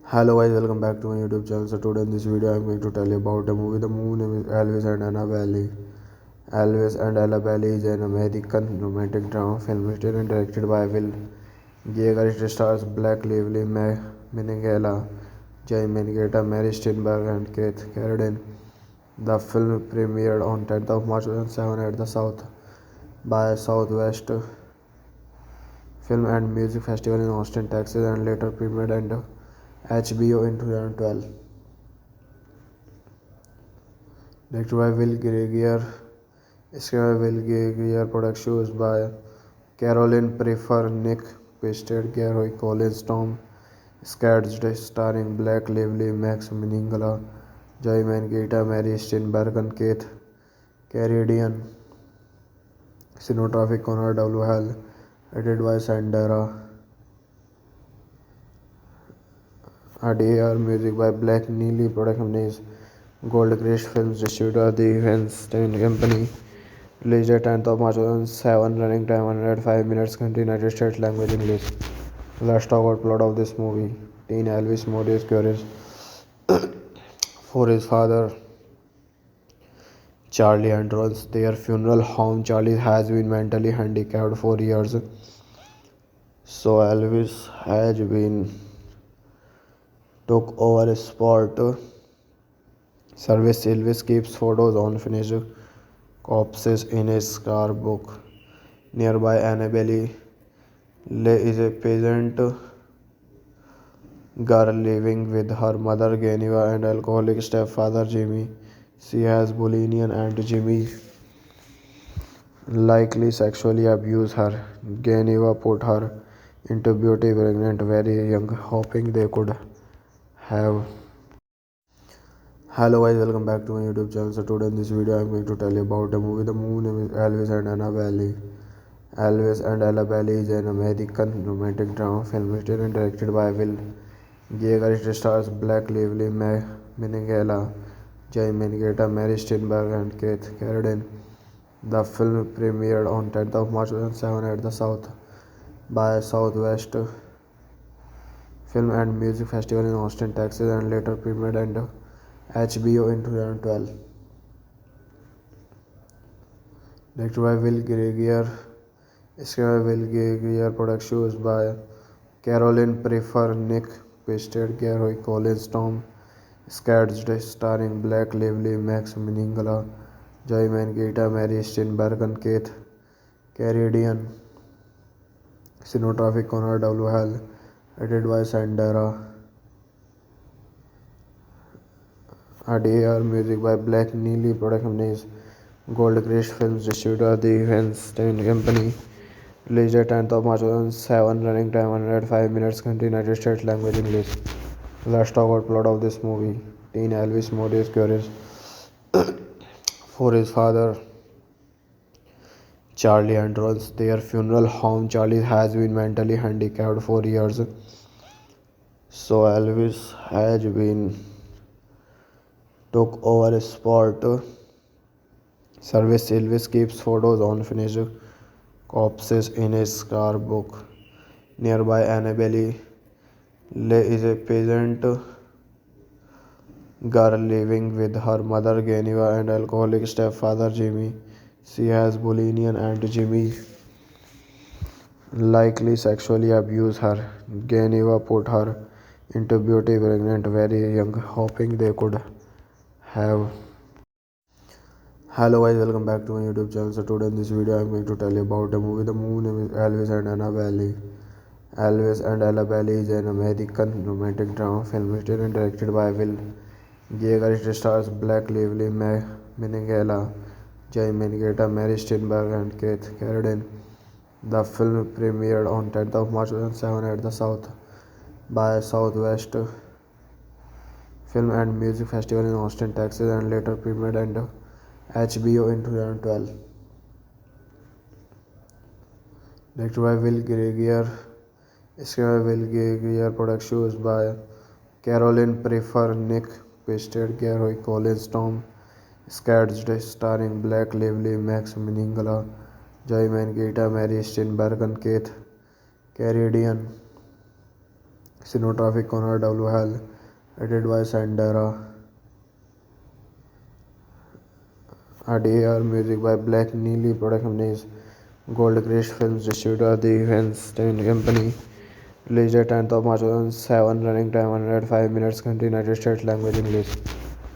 Hello guys, welcome back to my YouTube channel. So today in this video I'm going to tell you about a movie. The movie name is Elvis and Anna Valley. Elvis and Ella Valley is an American romantic drama film written and directed by Will Yeager. It stars Black Lively, Minigella, Jay Mangetta, Mary Steenburgen and Keith Carradine. The film premiered on 10th of March 2007 at the South by Southwest Film and Music Festival in Austin, Texas, and later premiered on HBO in 2012. Directed by Will Geiger, screened by Will Geiger, production was by Caroline Prefer, Nick Pisted, Gary Collins, Tom Scadged, starring Black Lively, Max Miningala, Joy Mangita, Mary Steenburgen, and Keith Carradine. Cinematography Conrad W. Hall, edited by Sandra Adair, music by Black Neely, production is Goldcrest Films, distributor the Weinstein Company. Released at 10th of March 2007, running time 105 minutes, country United States, language English. Let's talk about plot of this movie. Teen Elvis Morris curious for his father, Charlie, and runs their funeral home. Charlie has been mentally handicapped for years, so Elvis has been took over sport service. Elvis keeps photos on finished corpses in his scrapbook. Nearby, Annabelle Lee is a peasant girl living with her mother Geneva and alcoholic stepfather Jimmy. She has bulimia and Jimmy likely sexually abused her. Geneva put her into beauty pregnant very young, hoping they could have. Hello guys, welcome back to my YouTube channel. So today in this video I'm going to tell you about a movie. The movie name is Elvis and Anna Valley. Elvis and Ella Valley is an American romantic drama film written and directed by Will Yeager. It stars Black Lively, Minigella, Jay Mangetta, Mary Steenburgen, and Keith Carradine. The film premiered on 10th of March 2007 at the South by Southwest Film and Music Festival in Austin, Texas, and later premiered on HBO in 2012. Directed by Will Geiger, screened by Will Geiger, production was by Caroline Prefer, Nick Pisted, Gary Collins, Tom Scadged, starring Black Lively, Max Miningala, Joy Mangita, Mary Steenburgen, and Keith Carradine. Cinematography Conrad W. Hall, edited by Sandra Adair, music by Black Neely, production is Goldcrest Films, distributor the Weinstein Company. Released at 10th of March 2007, running time 105 minutes, country United States, language English. Let's talk about plot of this movie. Teen Elvis Morris curious for his father, Charlie, and runs their funeral home. Charlie has been mentally handicapped for years, so Elvis has been took over sport service. Elvis keeps photos on finished corpses in his scrapbook. Nearby, Annabelle Lee is a peasant girl living with her mother Geneva and alcoholic stepfather Jimmy. She has bulimia and Jimmy likely sexually abused her. Geneva put her into beauty pregnant very young, hoping they could have. Hello guys, welcome back to my YouTube channel. So today in this video I'm going to tell you about a movie. The movie name is Elvis and Anna Valley. Elvis and Ella Valley is an American romantic drama film written and directed by Will Yeager. It stars Black Lively, Minigella, Jay Mangetta, Mary Steenburgen, and Keith Carradine. The film premiered on 10th of March 2007 at the South by Southwest Film and Music Festival in Austin, Texas, and later premiered on HBO in 2012. Directed by Will Geiger, screened by Will Geiger, production was by Caroline Prefer, Nick Pisted, Gary Collins, Tom Scadged, starring Black Lively, Max Miningala, Joy Mangita, Mary Steenburgen, and Keith Carradine. Cinematography Conrad W. Hall, edited by Sandra Adair, music by Black Neely, production is Goldcrest Films, distributor The Weinstein Company. Released at 10th of March 2007, running time 105 minutes, country United States, language English.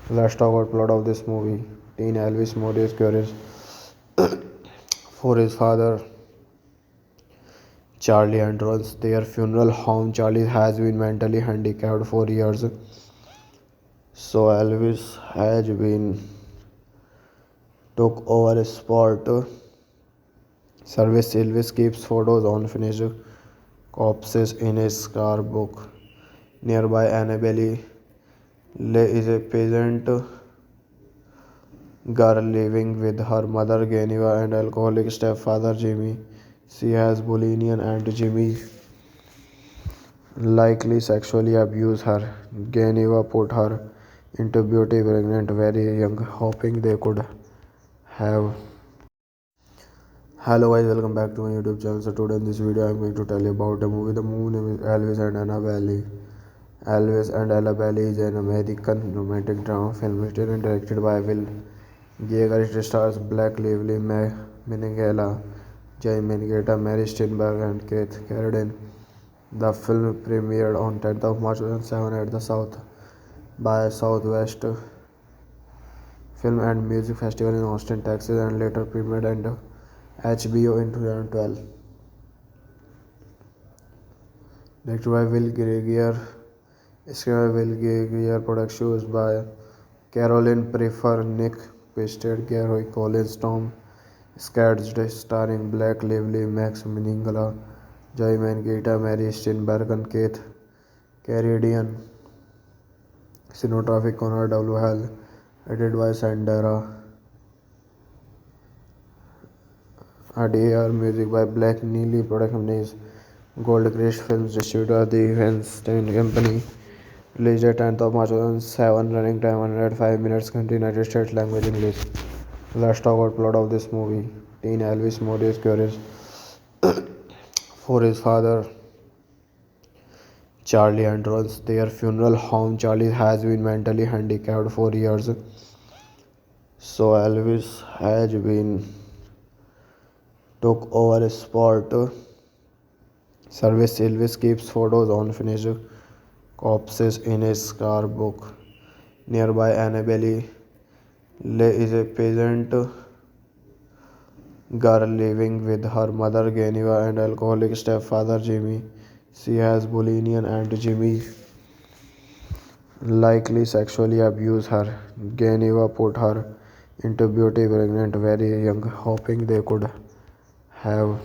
Let's talk about plot of this movie. Teen Elvis Modi is curious for his father Charlie and runs their funeral home. Charlie has been mentally handicapped for years, so Elvis has been took over sport service. Elvis keeps photos on finished corpses in his scrapbook. Nearby, Annabelle Lee is a peasant girl living with her mother Geneva and alcoholic stepfather Jimmy. She has bulimia and Jimmy likely sexually abused her. Geneva put her into beauty pregnant very young, hoping they could have. Hello guys, welcome back to my YouTube channel. So today in this video I'm going to tell you about a movie. The movie name is Elvis and Annabelle. Elvis and Annabelle is an American romantic drama film written and directed by Will Geiger. It stars Blake Lively, Minghella, Jay Mangetta, Mary Steenburgen, and Keith Carradine. The film premiered on 10th of March 2007 at the South by Southwest Film and Music Festival in Austin, Texas, and later premiered on HBO in 2012. Directed by Will Geiger, screenplay by Will Geiger, production was by Caroline Prefer, Nick Pisted, Gary Collins, Tom Scadden, starring Blake Lively, Max Minghella, Joy Mangetta, Mary Steenburgen, Keith Carradine. Cinematography Conrad W. Hall, edited by Sandra Adair, music by Black Neely, production is Goldcrest Films, distributor The Weinstein Company. Released at 10th of March 2007, running time 105 minutes, country United States, language English. Let's talk about plot of this movie. Teen Elvis Modi is curious for his father Charlie and runs their funeral home. Charlie has been mentally handicapped for years, so Elvis has been took over sport service. Elvis keeps photos on finished corpses in his scrapbook. Nearby, Annabelle Lee is a peasant girl living with her mother Geneva and alcoholic stepfather Jimmy. She has bulimia and Jimmy likely sexually abused her. Geneva put her into beauty pregnant very young, hoping they could have.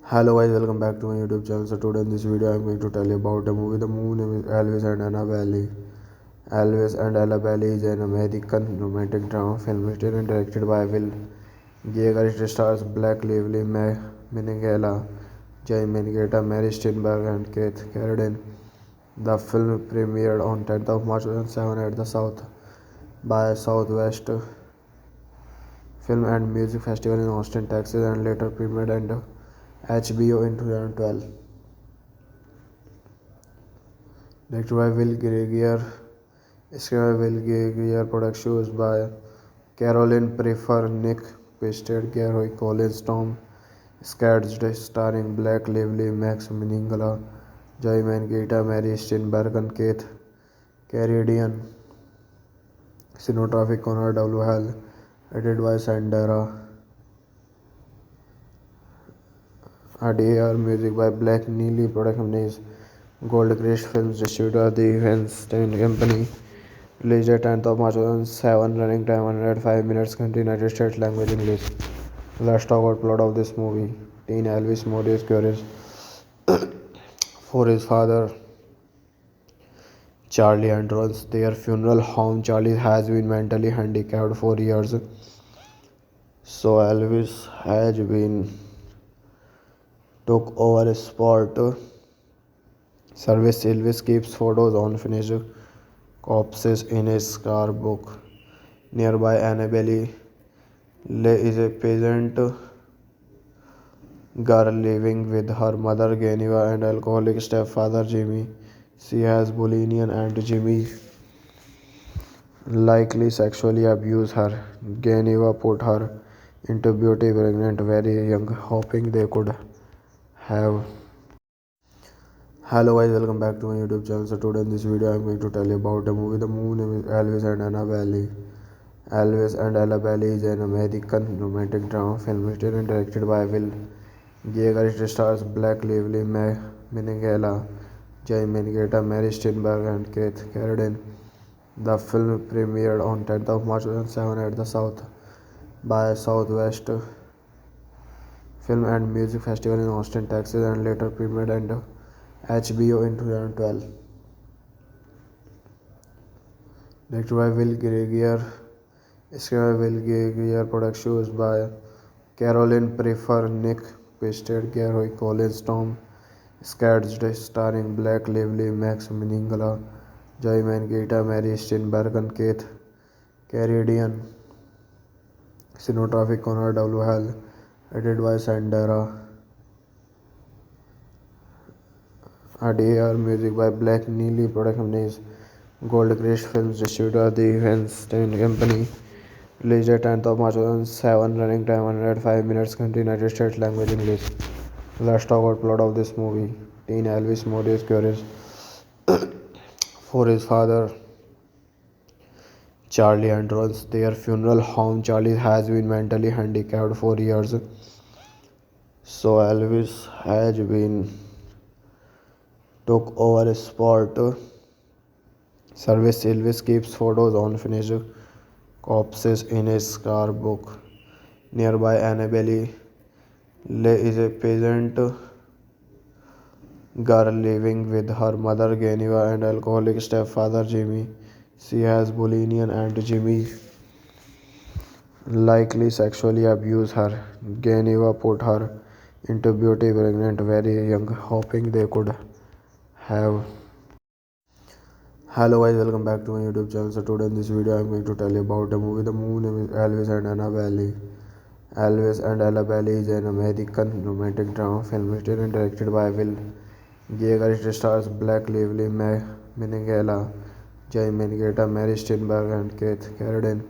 Hello guys, welcome back to my YouTube channel. So today in this video I'm going to tell you about a movie. The movie name is Elvis and Annabelle. Elvis and Annabelle is an American romantic drama film written and directed by Will Geiger. It stars Blake Lively, Minghella, Jay Mangetta, Mary Steenburgen, and Keith Carradine. The film premiered on 10th of March 2007 at the South by Southwest Film and Music Festival in Austin, Texas, and later premiered on HBO in 2012. Directed by Will Geiger, screenplay by Will Geiger, production was by Caroline Prefer, Nick Pisted, Gary Collins, Tom Scadden, starring Blake Lively, Max Minghella, Joy Mangetta, Mary Steenburgen, Keith Carradine. Cinematography Conrad W. Hall, edited by Sandra Adair, music by Black Neely, production is Goldcrest Films, distributor The Weinstein Company. Released at 10th of March 2007, running time 105 minutes, country United States, language English. Let's talk about plot of this movie. Teen Elvis Modi is curious for his father Charlie and runs their funeral home. Charlie has been mentally handicapped for years, so Elvis has been took over sport service. Elvis keeps photos on finished corpses in his scrapbook. Nearby, Annabelle Lee is a peasant girl living with her mother Geneva and alcoholic stepfather Jimmy. She has bulimia and Jimmy likely sexually abused her. Geneva put her into beauty pregnant very young, hoping they could have. Hello guys, welcome back to my YouTube channel. So today in this video I'm going to tell you about a movie. The movie name is Elvis and Anna Valley. Elvis and Ella Bailey is an American romantic drama film written and directed by Will Yeager. It stars Blake Lively, Minigella, Jay Mangetta, Mary Steenburgen, and Keith Carradine. The film premiered on 10th of March 2007 at the South by Southwest Film and Music Festival in Austin, Texas, and later premiered on HBO in 2012. Directed by Will Geiger, screened by Will Geiger, production was by Caroline Prefer, Nick Pisted, Gary Collins, Tom Scadged, starring Blake Lively, Max Minghella, Joy Mangita, Mary Steenburgen, Keith Carradine, cinematography Conrad W. Hall, edited by Sandra Adair, music by Black Neely, production is Goldcrest Films, distributor The Weinstein Company. Released at 10th of March 2007, running time 105 minutes, country United States, language English. Let's talk about plot of this movie. Teen Elvis Modi is curious for his father, Charlie, and runs their funeral home. Charlie has been mentally handicapped for years, so Elvis has been took over sport service. Elvis keeps photos on finished corpses in his scrapbook. Nearby, Annabelle Lee is a peasant girl living with her mother Geneva and alcoholic stepfather Jimmy. She has bulimia and Jimmy likely sexually abused her. Geneva put her into beauty pregnant very young, hoping they could have. Hello guys, welcome back to my YouTube channel. So today in this video I'm going to tell you about a movie. The movie name is Elvis and Anna Valley. Elvis and Ella Bailey is an American romantic drama film written and directed by Will Yeager. It stars Blake Lively, Minghella, Jay Mangetta, Mary Steenburgen, and Keith Carradine.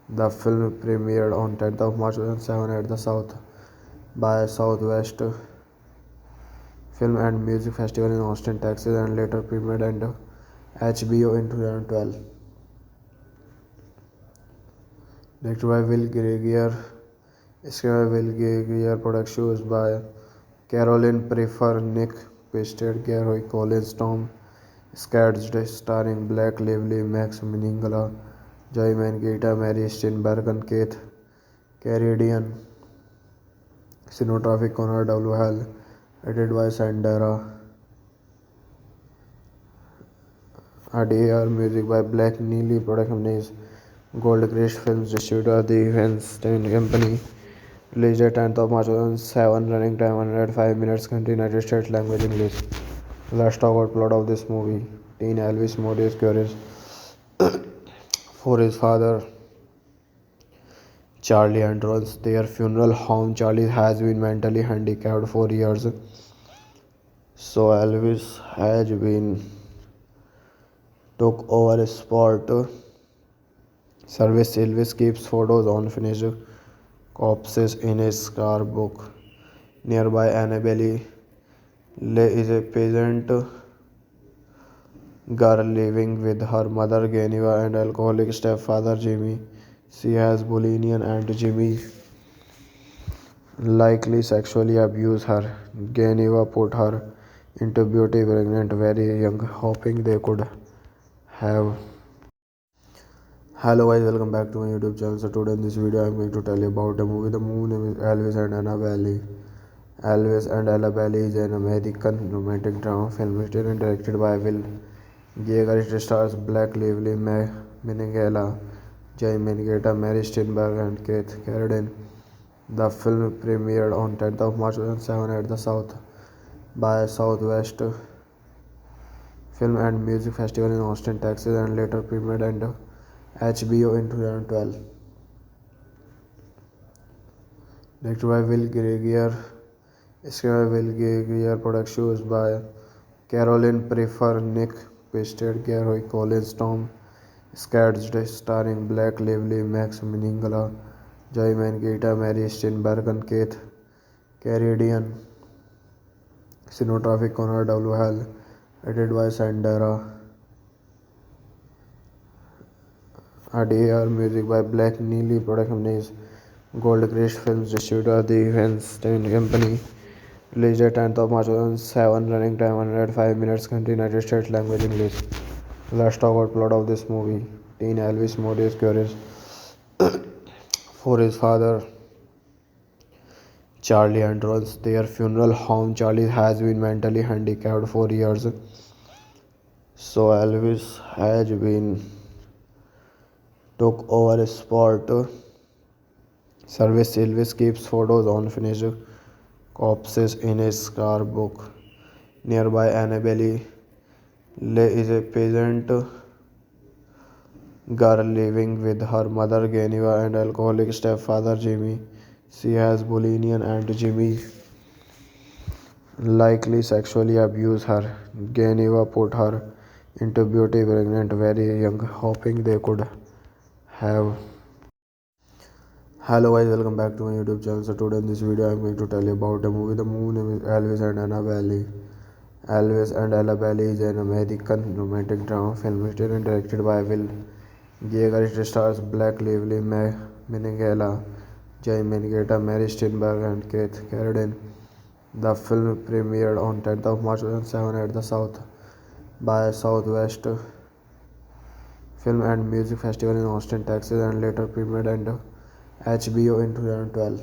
The film premiered on 10th of March 2007 at the South by Southwest Film and Music Festival in Austin, Texas, and later premiered on HBO in 2012. Directed by Will Geiger, screened by Will Geiger, production was by Caroline Prefer, Nick Pisted, Gary Collins, Tom Scadged, starring Blake Lively, Max Minghella, Joy Mangita, Mary Steenburgen, Keith Carradine, cinematography Conrad W. Hall, edited by Sandra Adair, music by Black Neely, production is Goldcrest Films, distributor The Weinstein Company. Released at 10th of March 2007, running time 105 minutes, country United States, language English. Let's talk about plot of this movie. Teen Elvis Modi is curious for his father, Charlie, and runs their funeral home. Charlie has been mentally handicapped for years, so Elvis has been took over sport service. Elvis keeps photos on finished corpses in his scrapbook. Nearby, Annabelle Lee is a peasant girl living with her mother Geneva and alcoholic stepfather Jimmy. She has bulimia and Jimmy likely sexually abused her. Geneva put her into beauty pregnant very young, hoping they could have. Hello guys, welcome back to my YouTube channel. So today in this video I'm going to tell you about a movie. The movie name is Elvis and Anna Valley. Elvis and Ella Bailey is an American romantic drama film written and directed by Will Yeager. It stars Blake Lively, Minghella, Jay Mangetta, Mary Steenburgen, and Keith Carradine. The film premiered on 10th of March 2007 at the South by Southwest Film and Music Festival in Austin, Texas, and later premiered on HBO in 2012. Directed by Will Geiger, Screen Will Gear Productions by Caroline Prefer, Nick Pisted, Gary Collins, Tom Scadged, starring Black Lively, Max Miningala, Joy Mangita, Mary Steinberg, and Keith Carradine. Cinematography Connor W. Hall, edited by Sandra Adair, music by Black Neely, production is Goldcrest Films, distributor the Weinstein Company. Released at 10th of March 2007, running time 105 minutes, country United States, language English. Let's talk about plot of this movie. Teen Elvis Modi is curious for his father, Charlie, and runs their funeral home. Charlie has been mentally handicapped for years, so Elvis has been took over sport service. Elvis keeps photos on finished corpses in his scrapbook. Nearby, Annabelle Lee is a peasant girl living with her mother Geneva and alcoholic stepfather Jimmy. She has bulimia and Jimmy likely sexually abused her. Geneva put her into beauty pregnant very young, hoping they could have. Hello guys, welcome back to my YouTube channel. So today in this video I'm going to tell you about a movie. The movie name is Elvis and Annabelle. Elvis and Annabelle is an American romantic drama film written and directed by Will Geiger. It stars Black Lively, Minigala, Jay Mangita, Mary Steinberg, and Keith Carradine. The film premiered on 10th of March 2007 at the South by Southwest Film and Music Festival in Austin, Texas, and later premiered on HBO in 2012.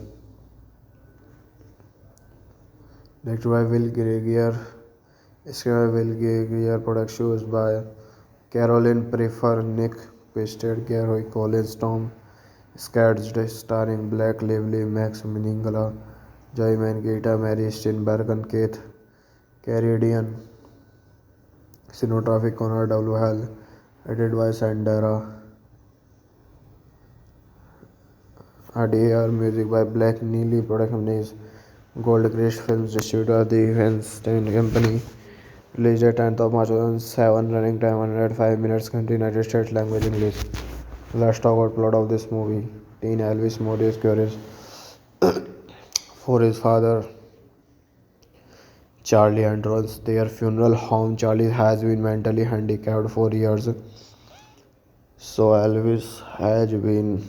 Directed by Will Geiger, screenplay by Will Geiger, productions by Caroline Prefer, Nick Pisted, Gary Collins, Tom Scadged, starring Black Lively, Max Miningala, Joy Mangita, Mary Steinberg, and Keith Carradine. Cinematography Connor W. Hall, edited by Sandra Adair, music by Black Neely, production is Goldcrest Films, distributor the Weinstein Company. Released at 10th of March 2007, running time 105 minutes, country United States, language English. Let's talk about plot of this movie. Teen Elvis Modi is curious for his father, Charlie, and runs their funeral home. Charlie has been mentally handicapped for years, so Elvis has been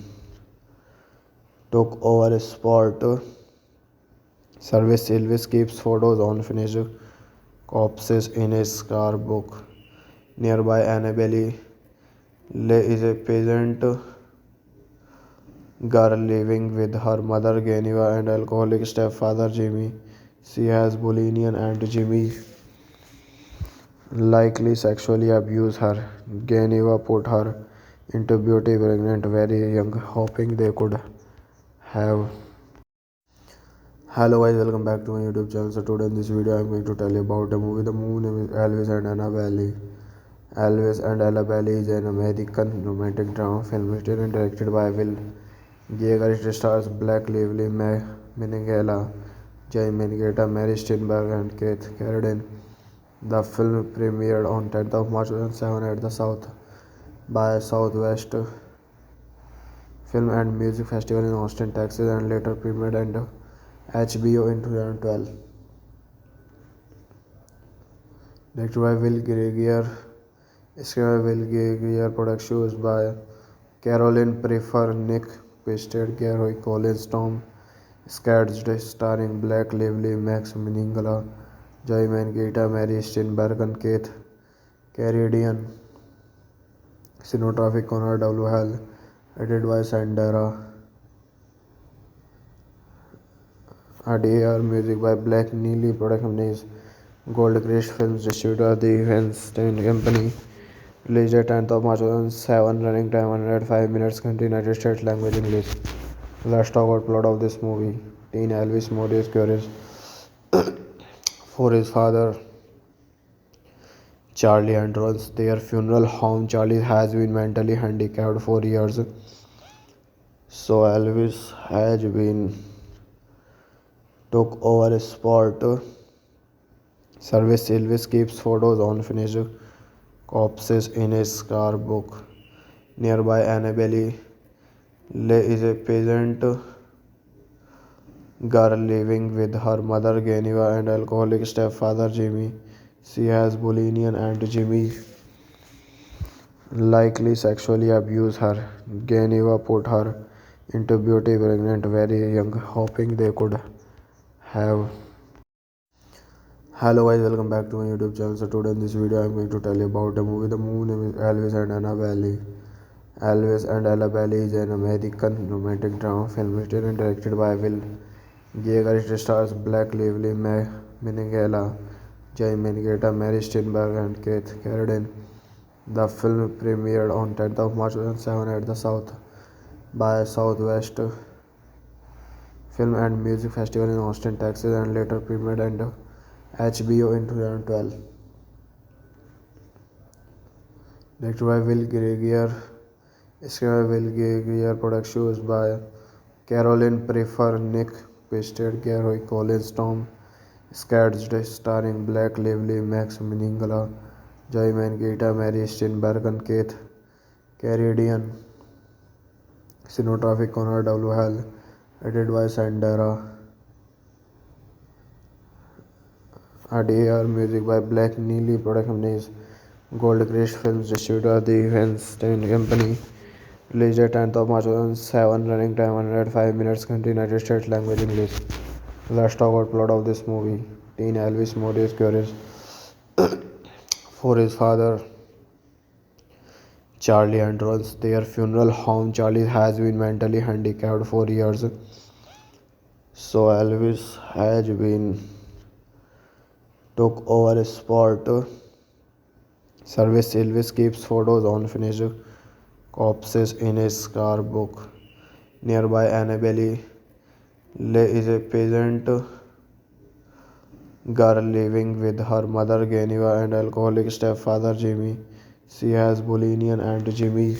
took over sport service. Elvis keeps photos on finished corpses in his scrapbook. Nearby, Annabelle Lee is a peasant girl living with her mother Geneva and alcoholic stepfather Jimmy. She has bulimia and Jimmy likely sexually abused her. Geneva put her into beauty pregnant very young, hoping they could have. Hello guys, welcome back to my YouTube channel. So today in this video I'm going to tell you about a movie. The movie name is Elvis and Annabelle. Elvis and Annabelle is an American romantic drama film written and directed by Will Geiger. It stars Black Lively, Minigala, Jay Mangita, Mary Steinberg, and Keith Carradine. The film premiered on 10th of March 2007 at the South by Southwest Film and Music Festival in Austin, Texas, and later premiered on HBO in 2012. Directed by Will Geiger, screenplay by Will Geiger, productions by Caroline Prefer, Nick Pisted, Gary Collins, Tom Scadged, starring Black Lively, Max Miningala, Joy Mangita, Mary Steinberg, and Keith Carradine. Cinematography Connor W. Hall, edited by Sandra Adair, music by Black Neely, production is Goldcrest Films, distributor the Weinstein Company. Released at 10th of March 2007, running time 105 minutes, country United States, language English. Let's talk about plot of this movie. Teen Elvis Modi is curious for his father, Charlie, and runs their funeral home. Charlie has been mentally handicapped for years, so Elvis has been took over sport service. Elvis keeps photos on finished corpses in his scrapbook. Nearby, Annabelle Lee is a peasant girl living with her mother Geneva and alcoholic stepfather Jimmy. She has bulimia and Jimmy likely sexually abused her. Geneva put her into beauty pregnant very young, hoping they could have. Hello guys, welcome back to my YouTube channel. So today in this video I'm going to tell you about a movie. The movie name is Elvis and Annabelle. Elvis and Annabelle is an American romantic drama film written and directed by Will Geiger. It stars Blake Lively, Minghella, Jay Mangetta, Mary Steenburgen, and Keith Carradine. The film premiered on 10th of March 2007 at the South by Southwest Film and Music Festival in Austin, Texas, and later premiered on HBO in 2012. Directed by Will Geiger, screenplay by Will Geiger, productions by Caroline Prefer, Nick Pisted, Gary Collins, Tom Scadden, starring Blake Lively, Max Minghella, Joy Mangita, Mary Steenburgen, Keith Carradine. Cinematography Connor W. Hall, edited by Sandra Adair, music by Black Neely, production is Goldcrest Films, distributor the Weinstein Company. Released at 10th of March 2007, running time 105 minutes, country United States, language English. Let's talk about plot of this movie. Teen Elvis Modi is curious for his father Charlie and runs their funeral home. Charlie has been mentally handicapped for years, so Elvis has been took over sport service. Elvis keeps photos on finished corpses in his scrapbook. Nearby, Annabelle Lee is a peasant girl living with her mother Geneva and alcoholic stepfather Jimmy. She has bulimia and Jimmy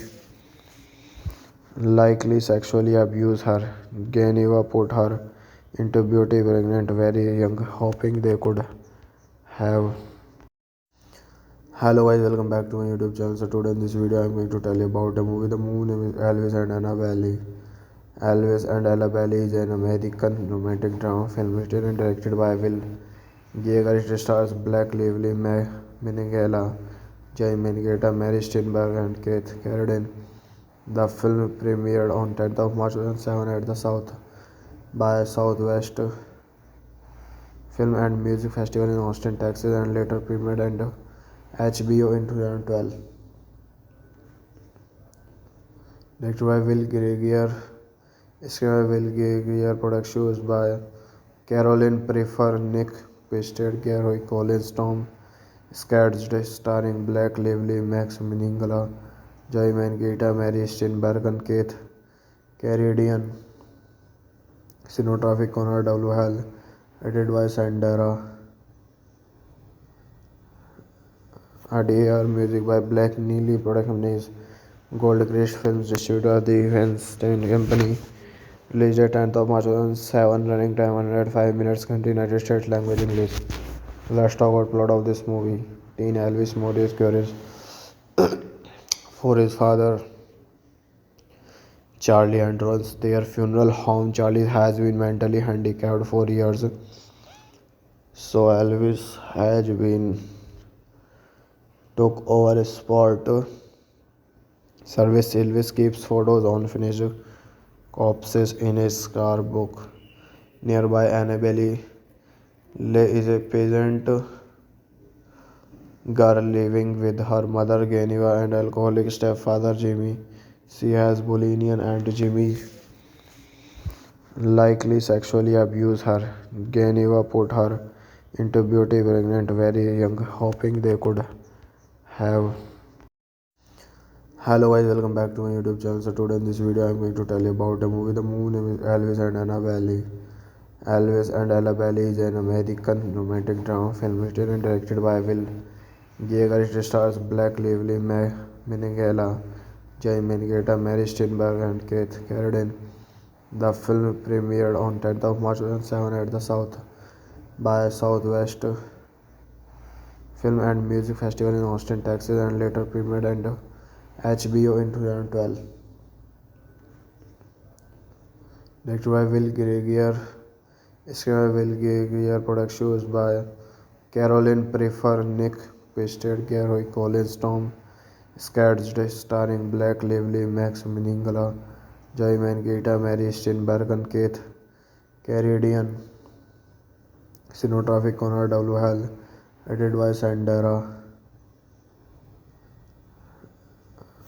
likely sexually abused her. Geneva put her into beauty pregnant very young, hoping they could have. Hello guys, welcome back to my YouTube channel. So today in this video I'm going to tell you about a movie. The movie name is Elvis and Annabelle. Elvis and Annabelle is an American romantic drama film written and directed by Will Geiger. It stars Blake Lively, Minghella, Jay Mangetta, Mary Steenburgen, and Keith Carradine. The film premiered on 10th of March 2007 at the South by Southwest Film and Music Festival in Austin, Texas, and later premiered on HBO in 2012. Directed by Will Geiger, screenplay by Will Geiger, productions by Caroline Prefer, Nick Pisted, Gary Collins, Tom Scadden, starring Blake Lively, Max Minghella, Joy Mangita, Mary Steenburgen, Keith Carradine. Cinematography Connor W. Hall, edited by Sandra Adair, music by Black Neely, production is Goldcrest Films, distributor the Weinstein Company. Released at 10th of March 2007, running time 105 minutes, country United States, language English. Let's talk about plot of this movie. Teen Elvis Modi is curious for his father Charlie and runs their funeral home. Charlie has been mentally handicapped for years, so Elvis has been took over sport service. Elvis keeps photos on finished corpses in his scrapbook. Nearby, Annabelle Lee is a peasant girl living with her mother Geneva and alcoholic stepfather Jimmy. She has bulimia and Jimmy likely sexually abused her. Geneva put her into beauty pregnant very young, hoping they could have. Hello guys, welcome back to my YouTube channel. So today in this video I'm going to tell you about a movie. The movie name is Elvis and Annabelle. Elvis and Annabelle is an American romantic drama film written and directed by Will Geiger. It stars Blake Lively, Minghella, Jay Mangetta, Mary Steenburgen, and Keith Carradine. The film premiered on 10th of March 2007 at the South by Southwest Film and Music Festival in Austin, Texas, and later premiered on HBO in 2012. Directed by Will Geiger, screened by Will Geiger, production was by Caroline Prefer, Nick Pasted, Gary Collins, Tom Scatcherd, starring Blake Lively, Max Minghella, Joy Mangita, Mary Steenburgen, and Keith Carradine. Cinematography Conrad W. Hall, edited by Sandra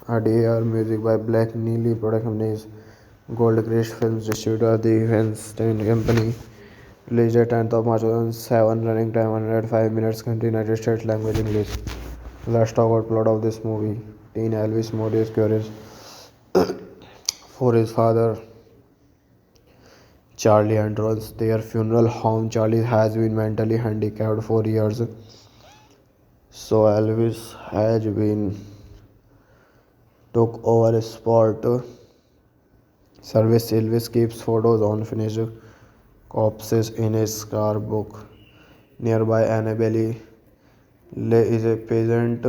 Adair, music by Black Neely, production is Goldcrest Films, distributor The Weinstein Company. Released at 10th of March 2007, running time 105 minutes, country United States, language English. Let's talk about plot of this movie. Teen Elvis Modi is curious for his father, Charlie, and runs their funeral home. Charlie has been mentally handicapped for years, so Elvis has been took over sport service. Elvis keeps photos on finished corpses in his scrapbook. Nearby, Annabelle Lee is a peasant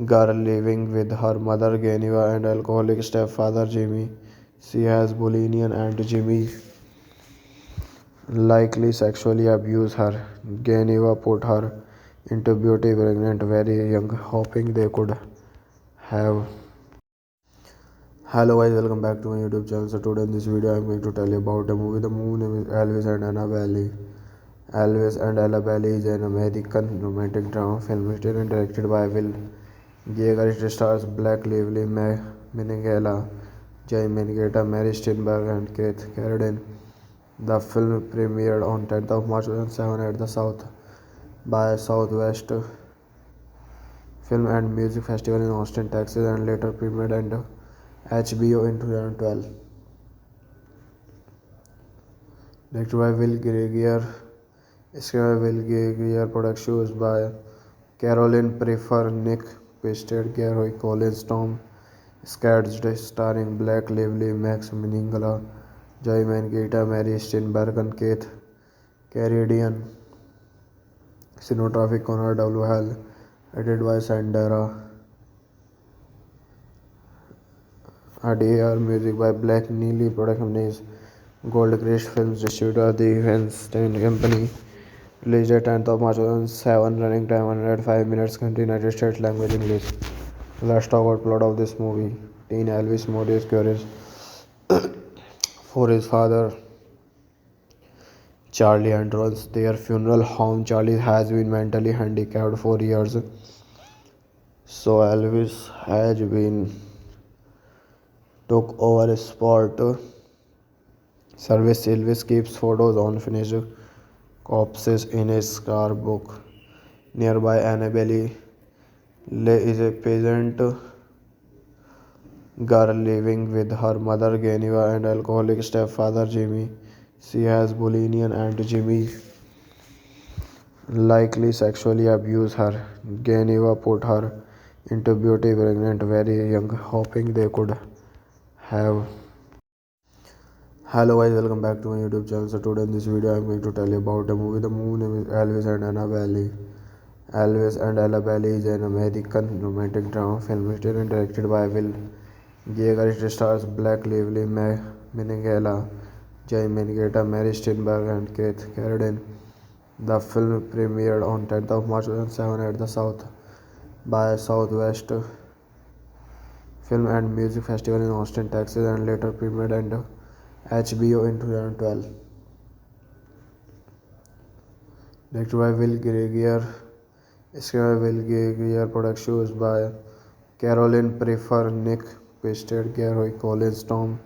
girl living with her mother Geneva and alcoholic stepfather Jimmy. She has bulimia and Jimmy likely sexually abused her. Geneva put her into beauty pregnant very young, hoping they could have. Hello guys, welcome back to my YouTube channel. So today in this video I'm going to tell you about a movie. The movie name is Elvis and Annabelle. Elvis and Annabelle is an American romantic drama film written and directed by Will Geiger. It stars Blake Lively, Minghella, Joy Mangita, Mary Steenburgen, and Keith Carradine. The film premiered on 10th of March 2007 at the South by Southwest Film and Music Festival in Austin, Texas, and later premiered on HBO in 2012. Directed by Will Geiger, screened by Will Geiger, production was by Caroline Prefer, Nick Pasted, Gary Collins, Tom Scatcherd, starring Blake Lively, Max Minghella, Joy Mangita, Mary Steenburgen, and Keith Carradine. Cinematography Conrad W. Hall, edited by Sandra Adair, music by Black Neely, production is Goldcrest Films, distributor The Weinstein Company. Released at 10th of March 2007, running time 105 minutes, country United States, language English. Let's talk about plot of this movie. Teen Elvis Modi is curious for his father, Charlie, and runs their funeral home. Charlie has been mentally handicapped for years, so Elvis has been took over sport service. Elvis keeps photos on finished corpses in his scrapbook. Nearby, Annabelle Lee is a peasant girl living with her mother Geneva and alcoholic stepfather Jimmy. She has bulimia and Jimmy likely sexually abused her. Geneva put her into beauty pregnant very young, hoping they could have. Hello guys, welcome back to my YouTube channel. So today in this video I'm going to tell you about a movie. The movie name is Elvis and Annabelle. Elvis and Annabelle is an American romantic drama film written and directed by Will Geiger. It stars Blake Lively, Minghella, Joy Mangita, Mary Steenburgen, and Keith Carradine. The film premiered on 10th of March 2007 at the South by Southwest Film and Music Festival in Austin, Texas, and later premiered on HBO in 2012. Directed by Will Geiger, screened by Will Geiger, production was by Caroline Prefer, Nick Pasted, Gary Collins, Tom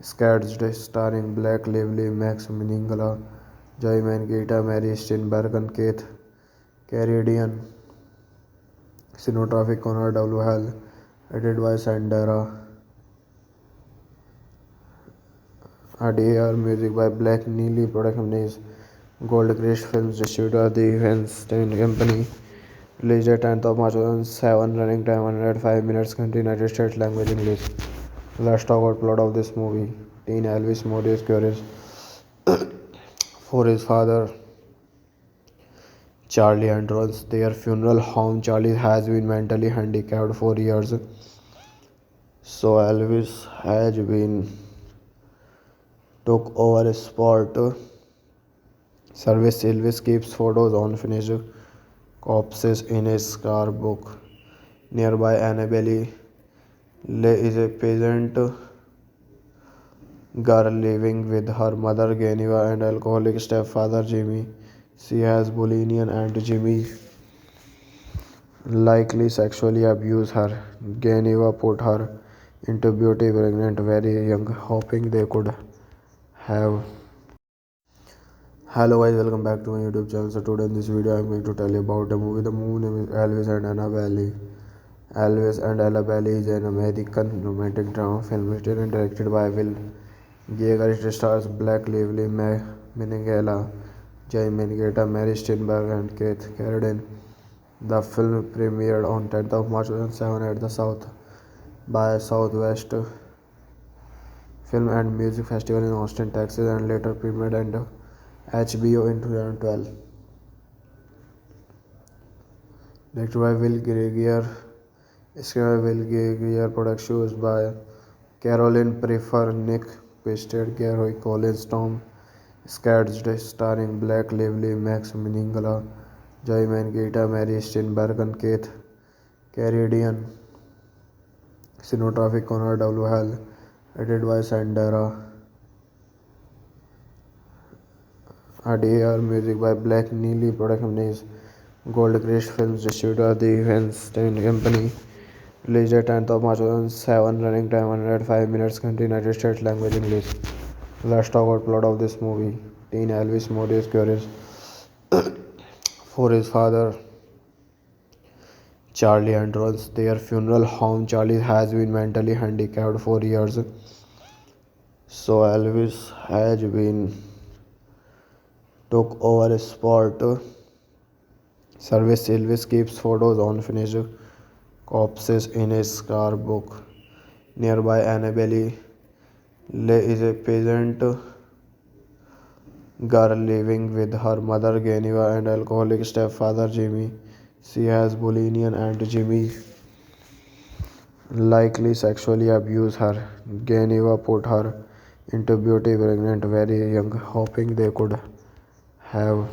Scatcherd, starring Blake Lively, Max Minghella, Joy Mangita, Mary Steenburgen, and Keith Carradine. Cinematography Conrad W. Hall, edited by Sandra Adair, music by Black Neely, production is Goldcrest Films, distributor The Weinstein Company. Released at 10th of March 2007, running time 105 minutes, country United States, language English. Let's talk about plot of this movie. Teen Elvis Modi is curious for his father Charlie and runs their funeral home. Charlie has been mentally handicapped for years, so Elvis has been took over sport service. Elvis keeps photos on finished corpses in his scrapbook. Nearby, Annabelle Lee is a peasant girl living with her mother Geneva and alcoholic stepfather Jimmy. She has bulimia and Jimmy likely sexually abused her. Geneva put her into beauty pregnant very young, hoping they could have. Hello guys, welcome back to my YouTube channel. So today in this video I'm going to tell you about a movie. The movie name is Elvis and Annabelle. Elvis and Annabelle is an American romantic drama film written and directed by Will Geiger. It stars Blake Lively, Minghella, Jay Mangetta, Mary Steenburgen, and Keith Carradine. The film premiered on 10th of March 2007 at the South by Southwest Film and Music Festival in Austin, Texas, and later premiered on HBO in 2012. Directed by Will Geiger, screenplay by Will Geiger, productions by Caroline Prefer, Nick Pisted, Gary Collins, Tom Scadden, starring Blake Lively, Max Minghella, Joey Mangita, Mary Steenburgen, Keith Carradine. Cinematography Connor W. Hall. Edited by Sandra Adair. Music by Black Neely. Production is Goldcrest Films. Distributor The Weinstein Company. Released at 10th of March 2007. Running time 105 minutes. Country United States. Language English. Let's talk about plot of this movie. Teen Elvis Modi is curious for his father Charlie and runs their funeral home. Charlie has been mentally handicapped for years, so Elvis has been took over sport service. Elvis keeps photos on finished corpses in his scrapbook. Nearby, Annabelle Lee is a peasant girl living with her mother Geneva and alcoholic stepfather Jimmy. She has bulimia and Jimmy likely sexually abused her. Geneva put her into beauty pregnant very young, hoping they could have.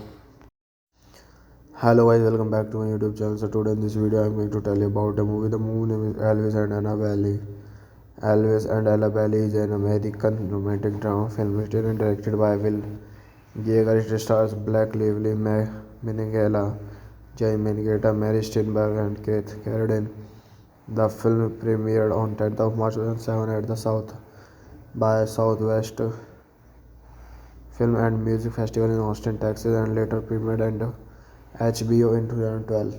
Hello guys, welcome back to my YouTube channel. So today in this video I'm going to tell you about a movie. The movie name is Elvis and Annabelle. Elvis and Annabelle is an American romantic drama film written and directed by Will Geiger. It stars Blake Lively, Minghella, Jay Mangetta, Mary Steenburgen, and Keith Carradine. The film premiered on 10th of March 2007 at the South by Southwest Film and Music Festival in Austin, Texas, and later premiered on HBO in 2012.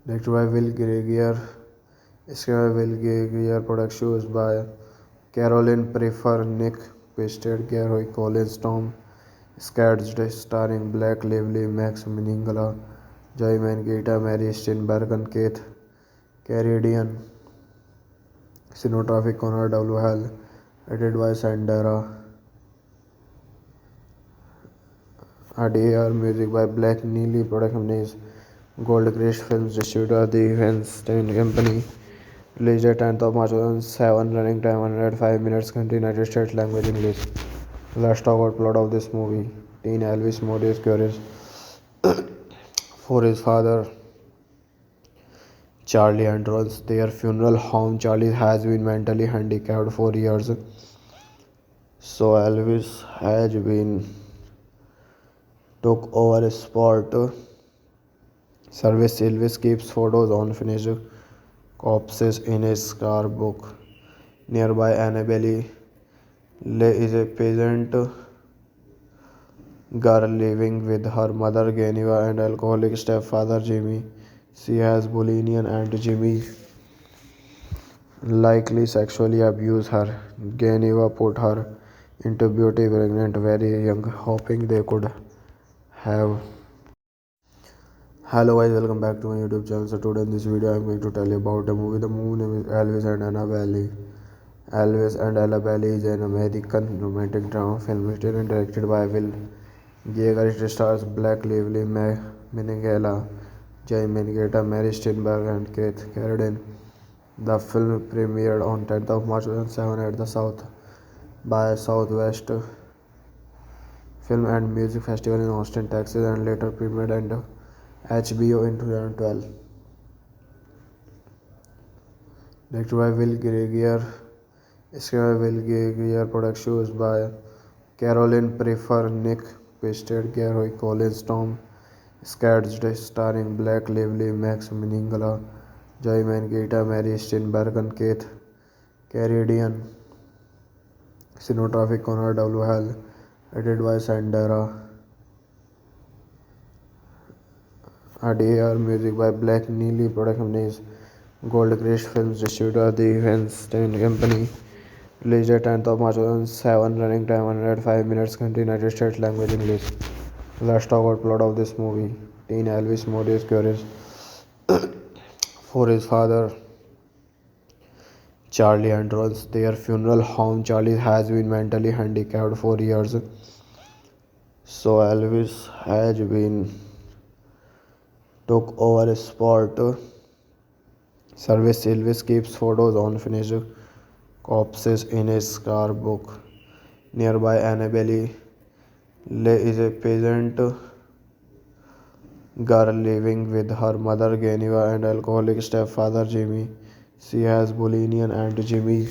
Directed by Will Geiger, screenplay by Will Geiger, productions by Caroline Prefer, Nick Pisted, Gary Collins, Tom Scadden, starring Blake Lively, Max Minghella, Joey Mangita, Mary Steenburgen, Keith Carradine. Cinematography Connor W. Hall. Edited by Sandra Adair. Music by Black Neely. Production is Goldcrest Films. Distributor The Weinstein Company. Released at 10th of March 2007. Running time 105 minutes. Country United States. Language English. Let's talk about plot of this movie. Teen Elvis Modi is curious for his father Charlie and runs their funeral home. Charlie has been mentally handicapped for years, so Elvis has been took over sport service. Elvis keeps photos on finished corpses in his scrapbook. Nearby, Annabelle Lee is a peasant girl living with her mother Geneva and alcoholic stepfather Jimmy. She has bulimia and Jimmy likely sexually abused her. Geneva put her into beauty pregnant very young, hoping they could have. Hello guys, welcome back to my YouTube channel. So today in this video I'm going to tell you about a movie. The movie name is Elvis and Anna Valley. Elvis and Ella Valley is an American romantic drama film written and directed by Will Yeager. It stars Black Lively, Minigella, Jay Mangetta, Mary Steenburgen and Keith Carradine. The film premiered on 10th of March 2007 at the South by Southwest Film and Music Festival in Austin, Texas, and later premiered on HBO in 2012. Directed by Will Geiger, screened by Will Geiger, production was by Caroline Prefer, Nick Pisted, Gary Collins, Tom Scadged, starring Black Lively, Max Miningala, Joy Mangetta, Mary Steenburgen, Keith Carradine, cinematography Conrad W. Hall, edited by Sandra Adair, music by Black Neely, production is Goldcrest Films, distributor The Weinstein Company. Released at 10th of March 2007, running time 105 minutes, country United States, language English. Let's talk about plot of this movie. Teen Elvis Morris curious for his father Charlie and runs their funeral home. Charlie has been mentally handicapped for years, so Elvis has been took over sport service. Elvis keeps photos on finished corpses in his scrapbook. Nearby, Annabelle Lee is a peasant girl living with her mother Geneva and alcoholic stepfather Jimmy. She has bulimia and Jimmy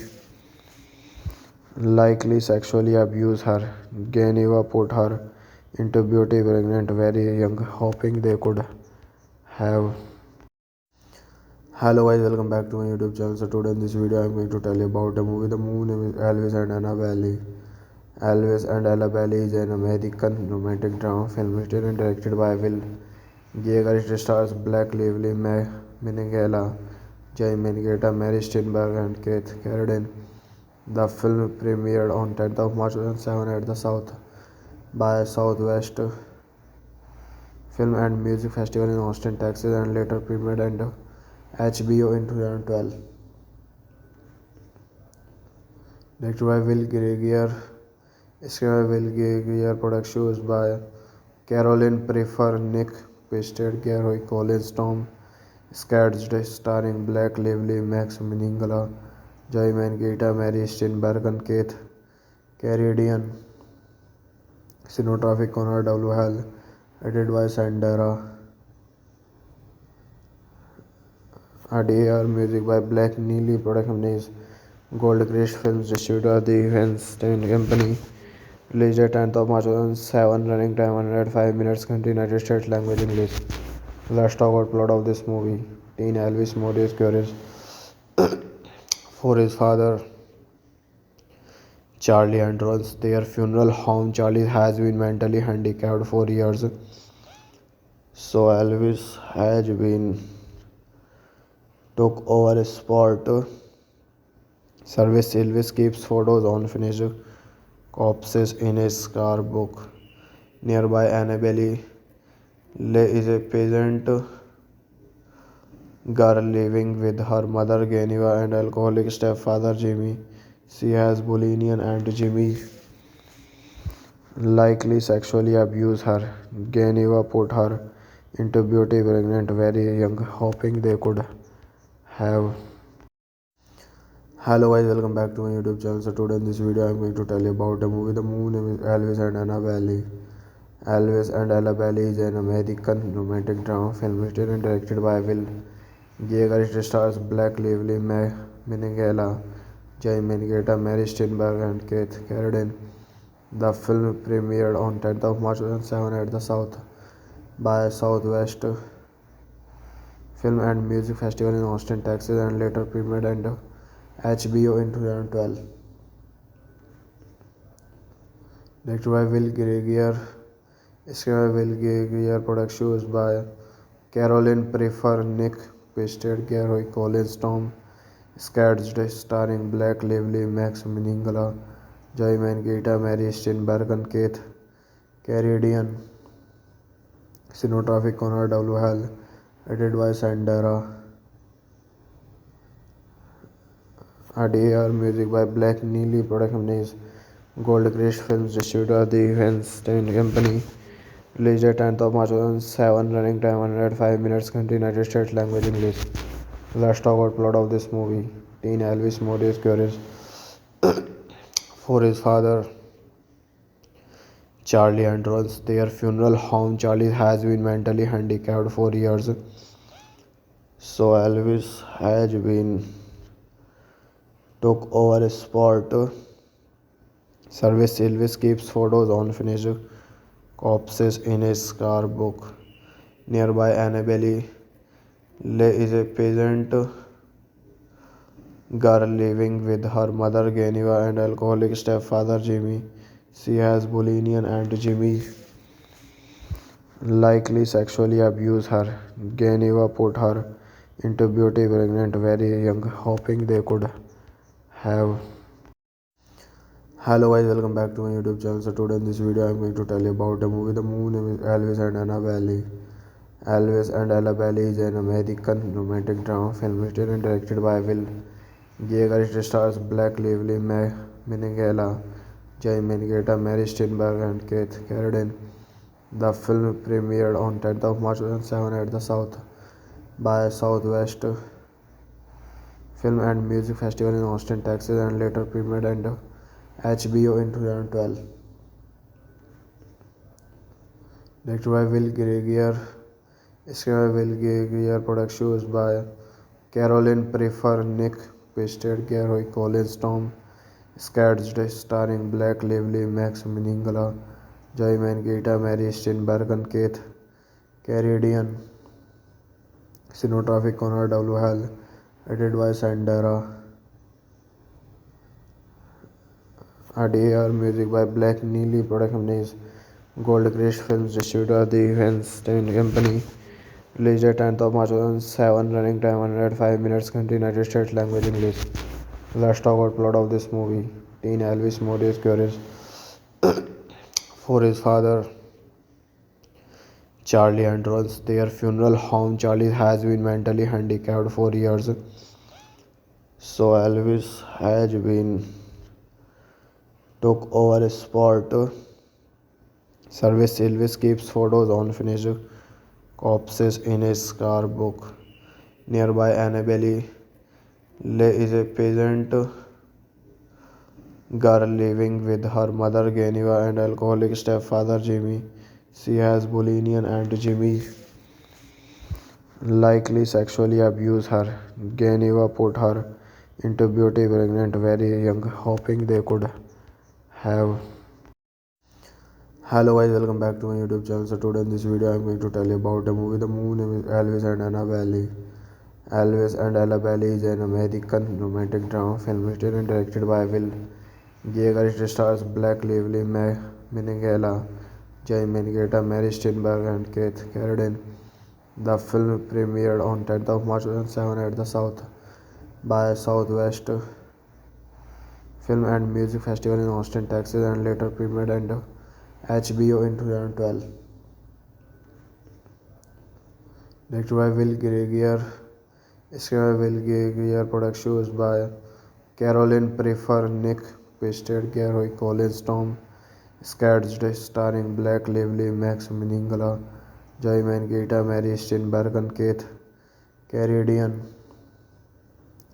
likely sexually abused her. Geneva put her into beauty pregnant very young, hoping they could have. Hello guys, welcome back to my YouTube channel. So today in this video I'm going to tell you about a movie. The movie name is Elvis and Anna Valley. Elvis and Ella Valley is an American romantic drama film written and directed by Will Yeager. It stars Black Lively, Minigella, Jay Mangetta, Mary Steenburgen and Keith Carradine. The film premiered on 10th of March 2007 at the South by Southwest Film and Music Festival in Austin, Texas, and later premiered on HBO in 2012. Directed by Will Geiger, screened by Will Geiger, production was by Caroline Prefer, Nick Pisted, Gary Collins, Tom Scadged, starring Black Lively, Max Miningala, Joy Mangetta, Mary Steenburgen, Keith Carradine, cinematography Conrad W. Hall, edited by Sandra Adair, music by Black Neely, production is Goldcrest Films, distributor The Weinstein Company. Released at 10th of March 2007, running time 105 minutes, country United States, language English. Let's talk about plot of this movie. Teen Elvis Morris curious for his father Charlie and runs their funeral home. Charlie has been mentally handicapped for years, so Elvis has been took over sport service. Elvis keeps photos on finished corpses in his scrapbook. Nearby, Annabelle Lee is a peasant girl living with her mother Geneva and alcoholic stepfather Jimmy. She has bulimia and Jimmy likely sexually abused her. Geneva put her into beauty pregnant very young, hoping they could have. Hello guys, welcome back to my YouTube channel. So today in this video I'm going to tell you about a movie. The movie name is Elvis and Anna Valley. Elvis and Ella Valley is an American romantic drama film written and directed by Will Yeager. It stars Black Lively, Minigella, Jay Mangetta, Mary Steenburgen and Keith Carradine. The film premiered on 10th of March 2007 at the South by Southwest Film and Music Festival in Austin, Texas, and later premiered on HBO in 2012. Directed by Will Geiger, screened by Will Geiger, production was by Caroline Prefer, Nick Pisted, Gary Collins, Tom Scadged, starring Black Lively, Max Miningala, Joy Mangetta, Mary Steenburgen, Keith Carradine, Cinematography Conrad W. Hall, edited by Sandra Adair, music by Black Neely, production is Goldcrest Films, distributor The Weinstein Company. Released at 10th of March 2007, running time 105 minutes, country United States, language English. Let's talk about plot of this movie. Teen Elvis Modi is curious for his father, Charlie, and runs their funeral home. Charlie has been mentally handicapped for years, so Elvis has been took over sport service. Elvis keeps photos on finished corpses in his scrapbook. Nearby, Annabelle Lee is a peasant girl living with her mother Geneva and alcoholic stepfather Jimmy. She has bulimia and Jimmy likely sexually abused her. Geneva put her into beauty pregnant very young, hoping they could have. Hello guys, welcome back to my YouTube channel. So today in this video I'm going to tell you about a movie. The movie name is Elvis and Annabelle. Elvis and Annabelle is an American romantic drama film written and directed by Will Yeager. It stars Black Lively, Minigala, Jay Mangetta, Mary Steenburgen, and Keith Carradine. The film premiered on 10th of March 2007 at the South by Southwest Film and Music Festival in Austin, Texas, and later premiered on HBO in 2012. Directed by Will Geiger, screenplay by Will Geiger, productions by Caroline Prefer, Nick Pisted, Gary Collins, Tom Scadden, starring Black Lively, Max Minghella, Joy Mangita, Mary Steenburgen, and Keith Carradine. Cinematography Conrad W. Hall, edited by Sandra Adair, music by Black Neely, production is Goldcrest Films, distributor The Weinstein Company. Released at 10th of March 2007, running time 105 minutes, country United States, language English. Let's talk about plot of this movie. Teen Elvis Modi is curious for his father, Charlie, and runs their funeral home. Charlie has been mentally handicapped for years, so Elvis has been took over sport service. Elvis keeps photos on finished corpses in his scrapbook. Nearby, Annabelle Lee is a peasant girl living with her mother Geneva and alcoholic stepfather Jimmy. She has bulimia and Jimmy likely sexually abused her. Geneva put her into beauty pregnant very young, hoping they could have. Hello guys, welcome back to my YouTube channel. So today in this video I'm going to tell you about a movie. The movie name is Elvis and Annabelle. Elvis and Annabelle is an American romantic drama film written and directed by Will Yeager. It stars Black Lively, Minghella, Jay Mangetta, Mary Steenburgen, and Keith Carradine. The film premiered on 10th of March 2007 at the South by Southwest Film and Music Festival in Austin, Texas, and later premiered on HBO in 2012. Directed by Will Geiger, screenplay by Will Geiger, productions by Caroline Prefer, Nick Pisted, Gary Collins, Tom Scadden, starring Black Lively, Max Minghella, Joy Mangita, Mary Steenburgen, and Keith Carradine.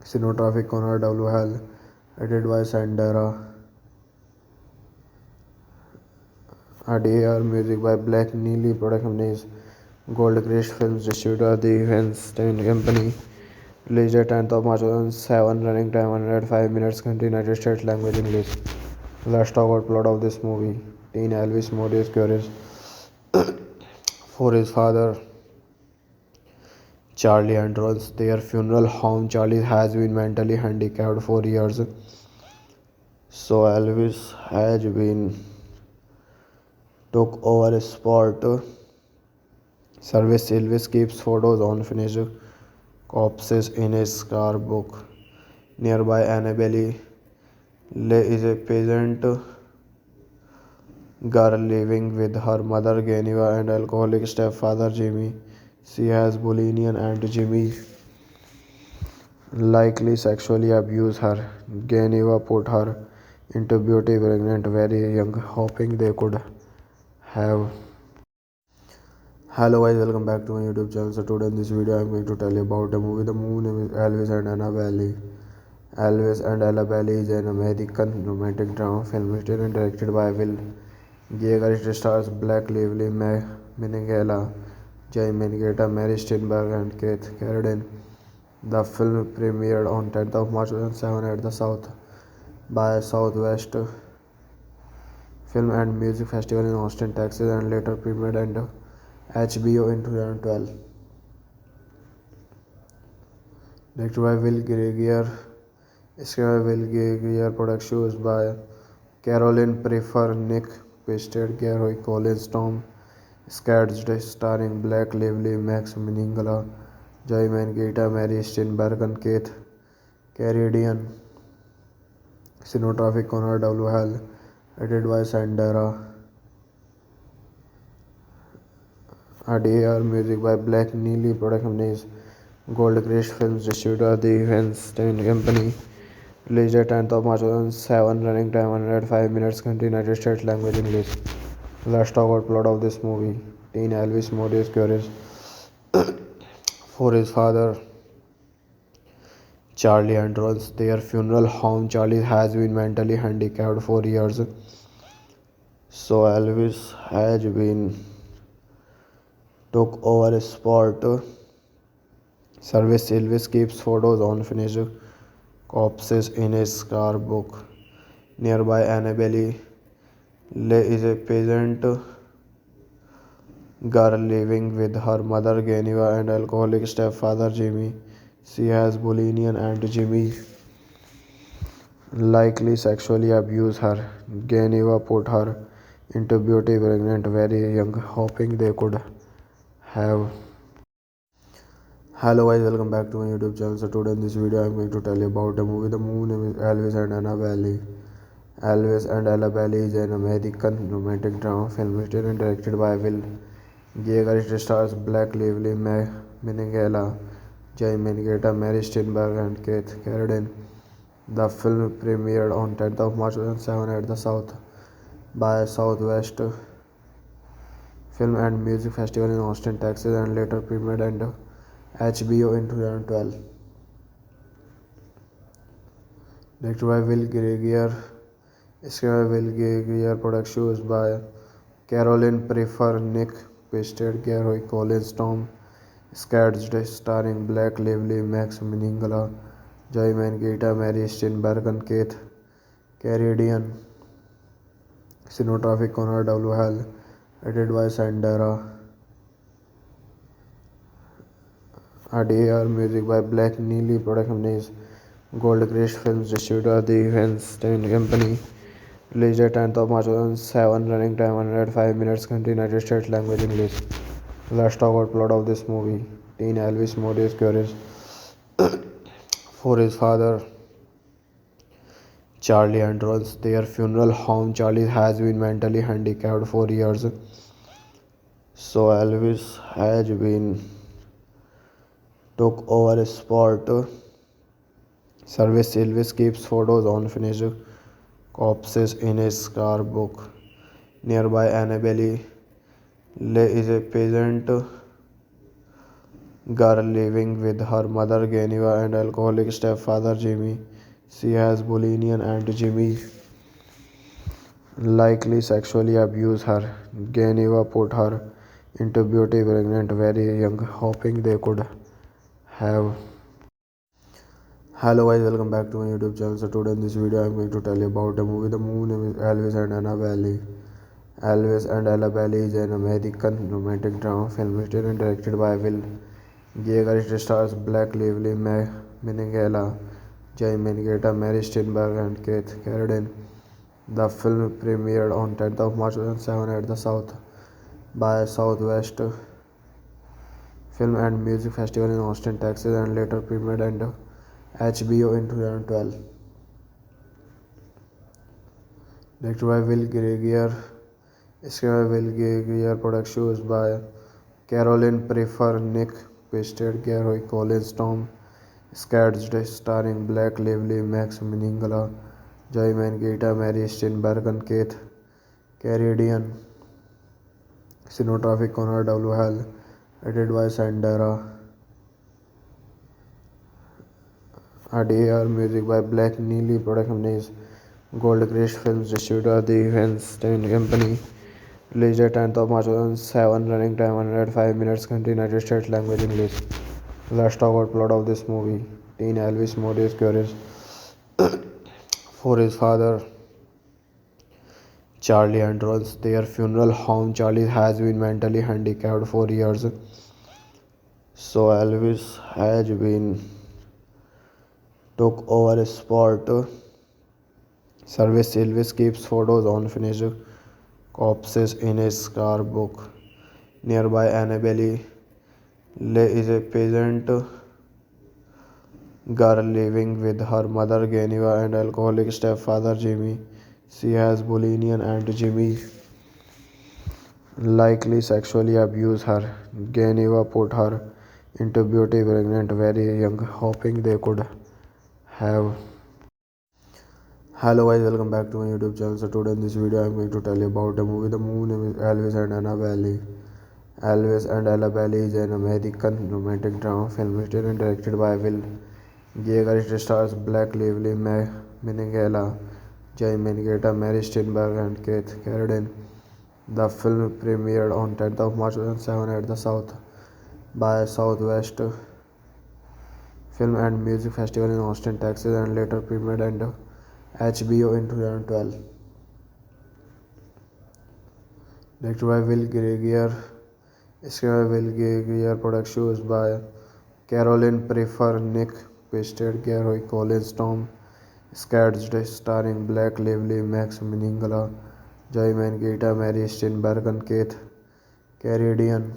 Cinematography Conrad W. Hall, edited by Sandra Adair, music by Black Neely, production is Goldcrest Films, distributor The Weinstein Company. Released at 10th of March 2007, running time 105 minutes, country United States, language English. Let's talk about plot of this movie. Teen Elvis Modi is curious for his father, Charlie, and runs their funeral home. Charlie has been mentally handicapped for years, so Elvis has been took over sport service. Elvis keeps photos on finished corpses in his scrapbook. Nearby, Annabelle Lee is a peasant girl living with her mother Geneva and alcoholic stepfather Jimmy. She has bulimia and Jimmy likely sexually abused her. Geneva put her into beauty pregnant very young, hoping they could have. Hello guys, welcome back to my YouTube channel. So today in this video I'm going to tell you about a movie. The movie name is Elvis and Anna Valley. Elvis and Ella Bailey is an American romantic drama film written and directed by Will Yeager. It stars Blake Lively, Minghella, Jay Mangetta, Mary Steenburgen, and Keith Carradine. The film premiered on 10th of March 2007 at the South by Southwest Film and Music Festival in Austin, Texas, and later premiered on HBO in 2012. Directed by Will Geiger, screenplay by Will Geiger, production was by Caroline Prefer, Nick Pisted, Gary Collins, Tom Scadged, starring Blake Lively, Max Minghella, Joy Mangetta, Mary Steenburgen, Keith Carradine. Cinematography Conrad W. Hall, edited by Sandra Adair, music by Black Neely, production is Goldcrest Films, distributor The Weinstein Company. Released at 10th of March 2007, running time 105 minutes, country United States, language English. Let's talk about plot of this movie. Teen Elvis Morris curious for his father Charlie and runs their funeral home. Charlie has been mentally handicapped for years, so Elvis has been took over sport service. Elvis keeps photos on finished corpses in his scrapbook. Nearby, Annabelle Lee is a peasant girl living with her mother Geneva and alcoholic stepfather Jimmy. She has bulimia and Jimmy likely sexually abused her. Geneva put her into beauty pregnant very young, hoping they could have. Hello guys, welcome back to my YouTube channel. So today in this video I'm going to tell you about a movie. The movie name is Elvis and Anna Valley. Elvis and Ella Bailey is an American romantic drama film written and directed by Will Yeager. It stars Blake Lively, Minghella, Jay Mangetta, Mary Steenburgen, and Keith Carradine. The film premiered on 10th of March 2007 at the South by Southwest Film and Music Festival in Austin, Texas, and later premiered on HBO in 2012. Directed by Will Geiger, screenplay by Will Geiger, production was by Caroline Prefer, Nick Pisted, Gary Collins, Tom Scadged, starring Blake Lively, Max Minghella, Joy Mangetta, Mary Steenburgen, Keith Carradine. Cinematography Conrad W. Hall, edited by Sandra Adair, music by Black Neely, production is Goldcrest Films, distributor The Weinstein Company. Released at 10th of March 2007, running time 105 minutes, country United States, language English. Let's talk about plot of this movie. Teen Elvis Morris curious for his father Charlie and runs their funeral home. Charlie has been mentally handicapped for years, so Elvis has been took over sport service. Elvis keeps photos on finished corpses in his scrapbook. Nearby, Annabelle Lee is a peasant girl living with her mother Geneva and alcoholic stepfather Jimmy. She has bulimia and Jimmy likely sexually abused her. Geneva put her into beauty pregnant very young, hoping they could have. Hello guys, welcome back to my YouTube channel. So today in this video I'm going to tell you about a movie. The movie name is Elvis and Anna Valley. Elvis and Ella Bailey is an American romantic drama film written and directed by Will Yeager. It stars Blake Lively, Minghella, Jay Mangetta, Mary Steenburgen, and Keith Carradine. The film premiered on 10th of March 2007 at the South by Southwest Film and Music Festival in Austin, Texas, and later premiered on HBO in 2012. Directed by Will Geiger, Screenplay Will Gear, production was by Caroline Prefer, Nick Pisted, Gary Collins, Tom Skarsgård, starring Blake Lively, Max Minghella, Joy Mangita, Mary Steenburgen, and Keith Carradine. Cinematography Conor W. Hall, edited by Sandra Adair, music by Black Neely, production is Goldcrest Films, distributor the Weinstein Company. Released at 10th of March 2007, running time 105 minutes, country United States, language English. Let's talk about plot of this movie. Teen Elvis Modi is curious for his father, Charlie, and runs their funeral home. Charlie has been mentally handicapped for years, so Elvis has been took over sport service. Elvis keeps photos on finished corpses in his scrapbook. Nearby, Annabelle Lee is a peasant girl living with her mother Geneva and alcoholic stepfather Jimmy. She has bulimia and Jimmy likely sexually abused her. Geneva put her into beauty pregnant very young, hoping they could have. Hello guys, welcome back to my YouTube channel. So today in this video I'm going to tell you about a movie. The movie name is Elvis and Annabelle. Elvis and Annabelle is an American romantic drama film written and directed by Will Geiger. It stars Blake Lively, Minghella, Jay Mangita, Mary Steenburgen, and Keith Carradine. The film premiered on 10th of March 2007 at the South by Southwest Film and Music Festival in Austin, Texas, and later premiered on HBO in 2012. Directed by Will Geiger, screenplay by Will Geiger, production was by Caroline Prefer, Nick Pisted, Gary Collins, Tom Skarsgård, starring Blake Lively, Max Minghella, Joy Mangita, Mary Steenburgen, and Keith Carradine.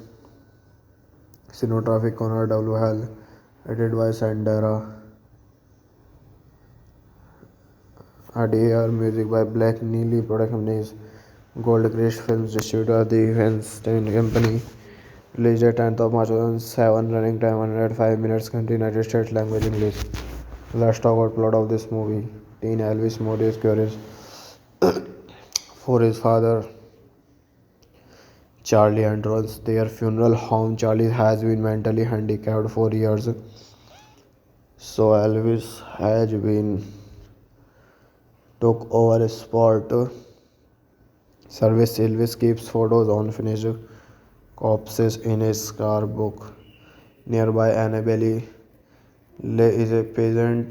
Cinematography Conor W. Hall, edited by Sandra Adair, music by Black Neely, production is Goldcrest Films, distributor the Weinstein Company. Released at 10th of March 2007, running time 105 minutes, country United States, language English. Let's talk about plot of this movie. Teen Elvis Modi is curious for his father, Charlie, and runs their funeral home. Charlie has been mentally handicapped for years, so Elvis has been took over sport service. Elvis keeps photos on finished corpses in his scrapbook. Nearby, Annabelle Lee is a peasant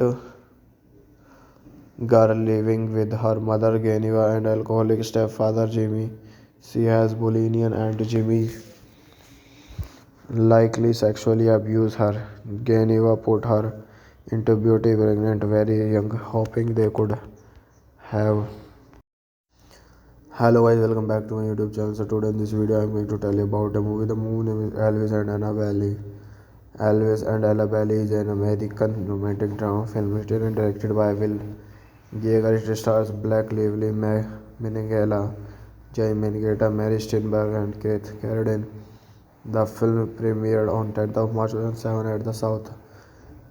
girl living with her mother Geneva and alcoholic stepfather Jimmy. She has bulimia and Jimmy likely sexually abused her. Geneva put her into beauty pregnant very young, hoping they could have. Hello guys, welcome back to my YouTube channel. So today in this video I'm going to tell you about a movie. The movie name is Elvis and Annabelle. Elvis and Annabelle is an American romantic drama film written and directed by Will Geiger. It stars Blake Lively, Minghella, Jay Mangita, Mary Steenburgen, and Keith Carradine. The film premiered on 10th of March 2007 at the South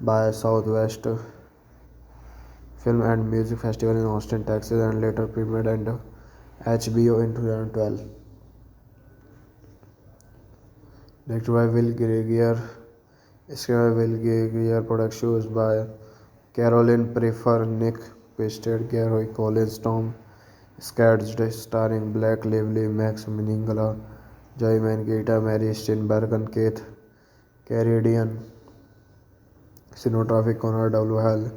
by Southwest Film and Music Festival in Austin, Texas, and later premiered on HBO in 2012. Directed by Will Geiger, screenplay by Will Geiger, production was by Caroline Prefer, Nick Pisted, Gary Collins, Tom Skarsgård, starring Blake Lively, Max Minghella, Joy Mangita, Mary Steenburgen, and Keith Carradine. Cinematography Conor W. Hall,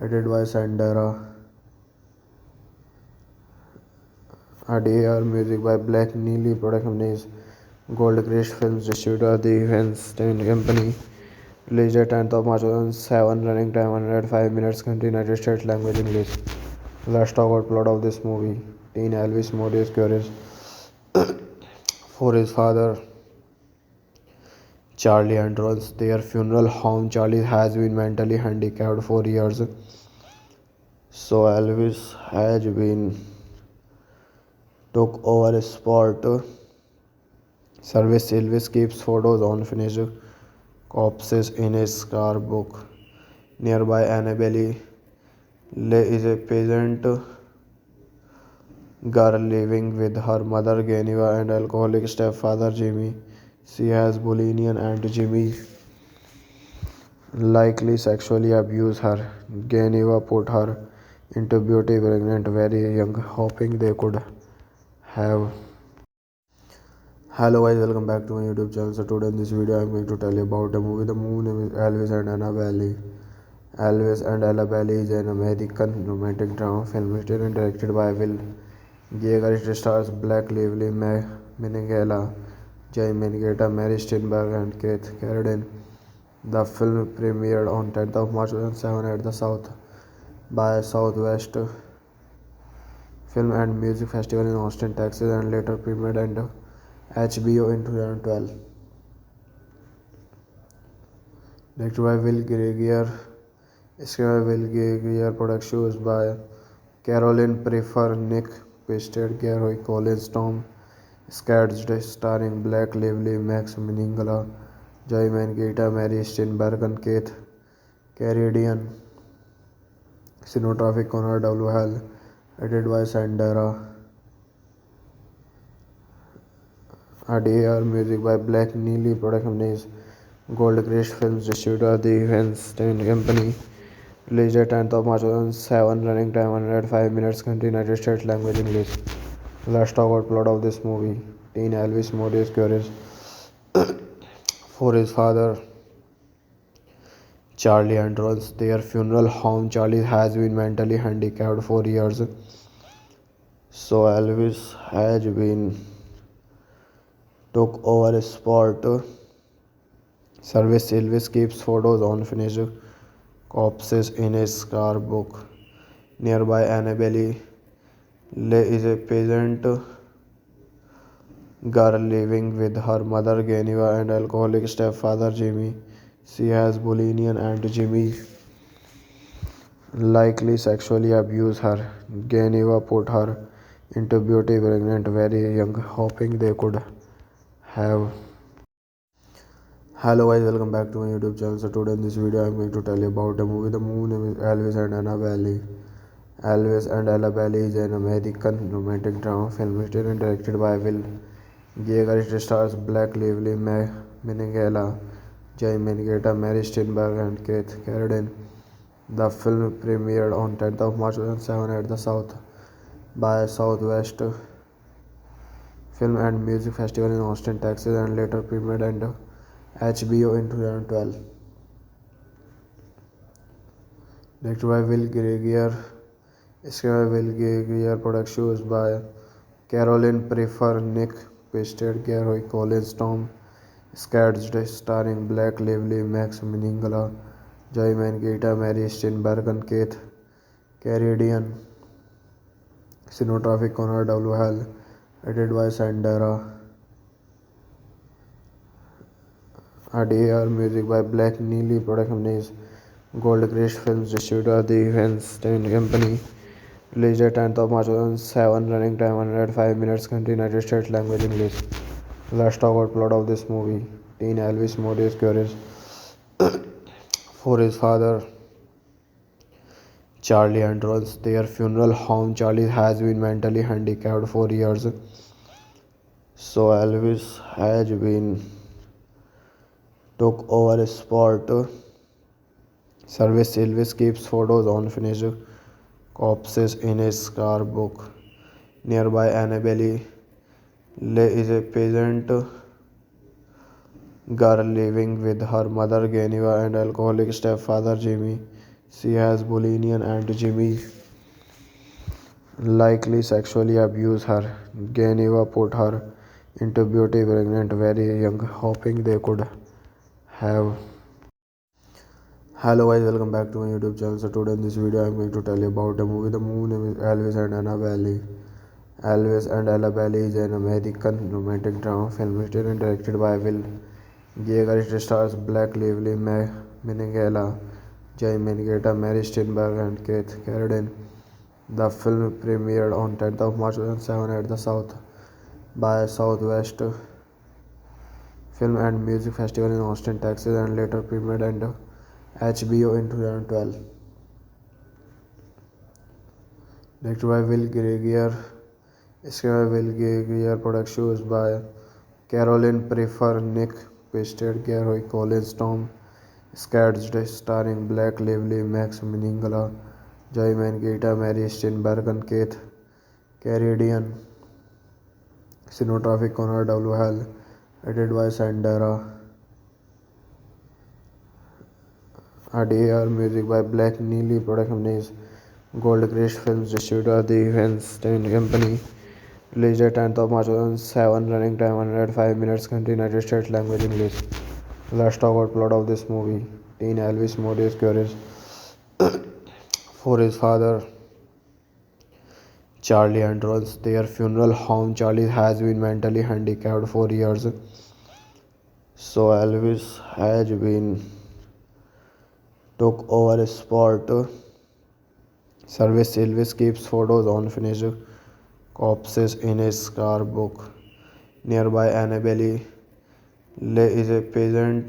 edited by Sandra Adair, music by Black Neely, production is Goldcrest Films, distributor the Weinstein Company. Released at 10th of March 2007, running time 105 minutes, country United States, language English. Let's talk about plot of this movie. Teen Elvis Modi is curious for his father, Charlie, and runs their funeral home. Charlie has been mentally handicapped for years, so Elvis has been took over sport service. Elvis keeps photos on finished corpses in his scrapbook. Nearby, Annabelle Lee is a peasant girl living with her mother Geneva and alcoholic stepfather Jimmy. She has bulimia and Jimmy likely sexually abused her. Geneva put her into beauty pregnant very young, hoping they could have. Hello guys, welcome back to my YouTube channel. So today in this video I'm going to tell you about a movie. The movie name is Elvis and Annabelle. Elvis and Annabelle is an American romantic drama film written and directed by Will Geiger. It stars Blake Lively, Minigella, Jay Mangetta, Mary Steenburgen, and Keith Carradine. The film premiered on 10th of March 2007 at the South by Southwest Film and Music Festival in Austin, Texas, and later premiered on HBO in 2012. Directed by Will Geiger, screenplay by Will Geiger, production was by Caroline Prefer, Nick Pisted, Gary Collins, Tom Scadged, starring Blake Lively, Max Minghella, Joy Mangetta, Mary Steenburgen, Keith Carradine, cinematography Conrad W. Hall, edited by Sandra Adair, music by Black Neely, production is Goldcrest Films, distributor The Weinstein Company. Released at 10th of March 2007, running time 105 minutes, country United States, language English. Let's talk about plot of this movie. Teen Elvis Morris curious for his father Charlie and runs their funeral home. Charlie has been mentally handicapped for years, so Elvis has been took over sport service. Elvis keeps photos on finished corpses in his scrapbook. Nearby, Annabelle Lee is a peasant girl living with her mother Geneva and alcoholic stepfather Jimmy. She has bulimia and Jimmy likely sexually abused her. Geneva put her into beauty pregnant very young, hoping they could have. Hello guys, welcome back to my YouTube channel. So today in this video I'm going to tell you about a movie. The movie name is Elvis and Annabelle. Elvis and Annabelle is an American romantic drama film written and directed by Will Geiger. It stars Blake Lively, Minghella, Jay Mangetta, Mary Steenburgen, and Keith Carradine. The film premiered on 10th of March 2007 at the South by Southwest Film and Music Festival in Austin, Texas, and later premiered on HBO in 2012. Directed by Will Geiger, screenplay by Will Geiger, production was by Caroline Prefer, Nick Pisted, Gary Collins, Tom Scadged, starring Blake Lively, Max Minghella, Joy Mangetta, Mary Steenburgen, Keith Carradine, cinematography Conrad W. Hall, edited by Sandra Adair, music by Black Neely, production is Goldcrest Films, distributor The Weinstein Company. Released at 10th of March 2007, running time 105 minutes, country United States, language English. Let's talk about plot of this movie. Teen Elvis Morris curious for his father Charlie and runs their funeral home. Charlie has been mentally handicapped for years, so Elvis has been took over sport service. Elvis keeps photos on finished corpses in his scrapbook. Nearby, Annabelle Lee is a peasant girl living with her mother Geneva and alcoholic stepfather Jimmy. She has bulimia and Jimmy likely sexually abused her. Geneva put her into beauty pregnant very young, hoping they could have. Hello guys, welcome back to my YouTube channel. So today in this video I'm going to tell you about a movie. The movie name is Elvis and Annabelle. Elvis and Annabelle is an American romantic drama film written and directed by Will Geiger. It stars Blake Lively, Minghella, Jay Mangetta, Mary Steenburgen, and Keith Carradine. The film premiered on 10th of March 2007 at the South by Southwest Film and Music Festival in Austin, Texas, and later premiered on HBO in 2012. Directed by Will Geiger, screened by Will Geiger, productions by Caroline Prefer, Nick Pisted, Gary Collins, Tom Scadge, starring Blake Lively, Max Minghella, Joy Mangita, Mary Steenburgen, and Keith Carradine. Cinematography Connor W. Hall, edited by Sandra Adair, music by Black Neely, production is Goldcrest Films, distributor the Weinstein Company. Released at 10th of March 2007, running time 105 minutes, country United States, language English. Let's talk about plot of this movie. Teen Elvis Modi is curious for his father Charlie and runs their funeral home. Charlie has been mentally handicapped for years, so Elvis has been took over sport service. Elvis keeps photos on finished corpses in his scrapbook. Nearby, Annabelle Lee is a peasant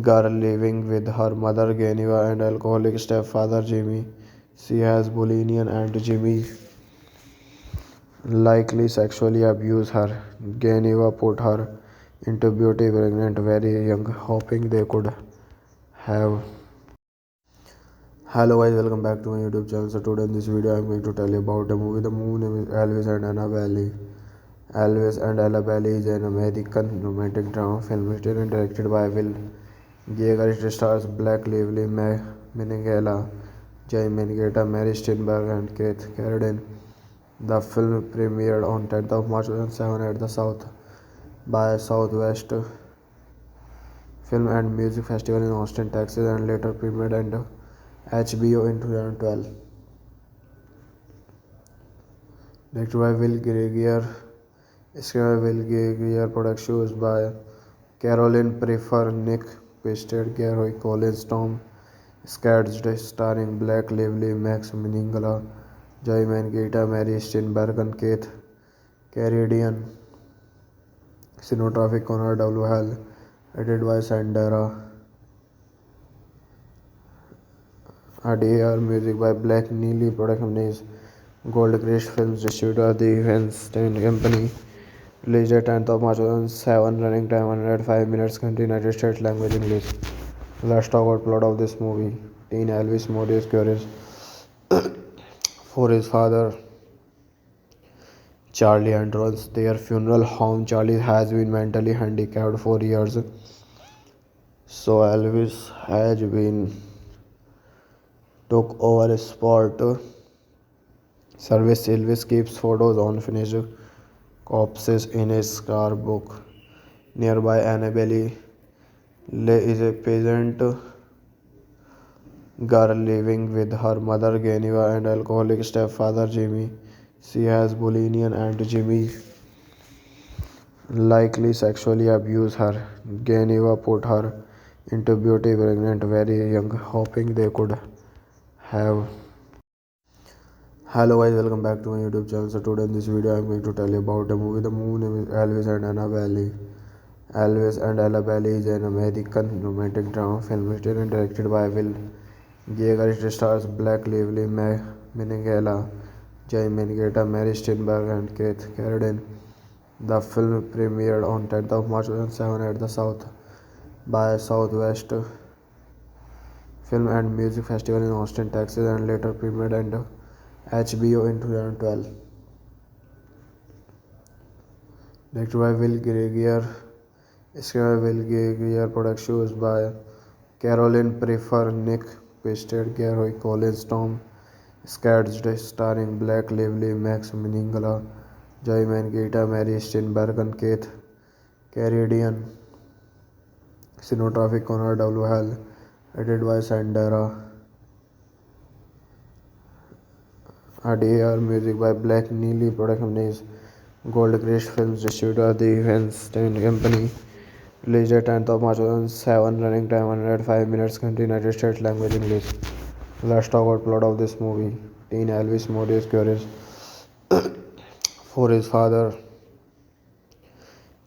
girl living with her mother Geneva and alcoholic stepfather Jimmy. She has bulimia and Jimmy likely sexually abused her. Geneva put her into beauty pregnant very young, hoping they could have. Hello guys, welcome back to my YouTube channel. So today in this video I am going to tell you about a movie. The movie name is Elvis and Annabelle. Elvis and Annabelle is an American romantic drama film written and directed by Will Geiger. It stars Blake Lively, Minghella, Joy Mangita, Mary Steenburgen, and Keith Carradine. The film premiered on 10th of March 2007 at the South by Southwest Film and Music Festival in Austin, Texas, and later premiered on HBO in 2012. Directed by Will Geiger, screened by Will Geiger, productions by Caroline Prefer, Nick Pisted, Gary Collins, Tom Scadge, starring Blake Lively, Max Minghella, Joy Mangita, Mary Steenburgen, and Keith Carradine. Cinematography Connor W. Hall, edited by Sandra Adair, music by Black Neely, production is Goldcrest Films, distributor the Weinstein Company. Released at 10th of March 2007, running time 105 minutes, country United States, language English. Let's talk about plot of this movie. Teen Elvis Modi is curious for his father Charlie and runs their funeral home. Charlie has been mentally handicapped for years, so Elvis has been took over sport service. Elvis keeps photos on finished corpses in his scrapbook. Nearby, Annabelle Lee is a peasant girl living with her mother Geneva and alcoholic stepfather Jimmy. She has bulimia and Jimmy likely sexually abused her. Geneva put her into beauty pregnant very young, hoping they could have. Hello guys, welcome back to my YouTube channel. So today in this video I am going to tell you about a movie. The movie name is Elvis and Annabelle. Elvis and Annabelle is an American romantic drama film written and directed by Will Geiger. It stars Blake Lively, Minghella, Joy Mangita, Mary Steenburgen, and Keith Carradine. The film premiered on 10th of March 2007 at the South by Southwest Film and Music Festival in Austin, Texas, and later premiered on HBO in 2012. Directed by Will Geiger, screened by Will Geiger, productions by Caroline Prefer, Nick Pisted, Gary Collins, Tom Scadge, starring Blake Lively, Max Minghella, Joy Mangita, Mary Steenburgen, and Keith Carradine. Cinematography Connor W. Hall, edited by Sandra Adair, music by Black Neely, production is Goldcrest Films, distributor the Weinstein Company. Released at 10th of March 2007, running time 105 minutes, country United States, language English. Let's talk about plot of this movie. Teen Elvis Modi is curious for his father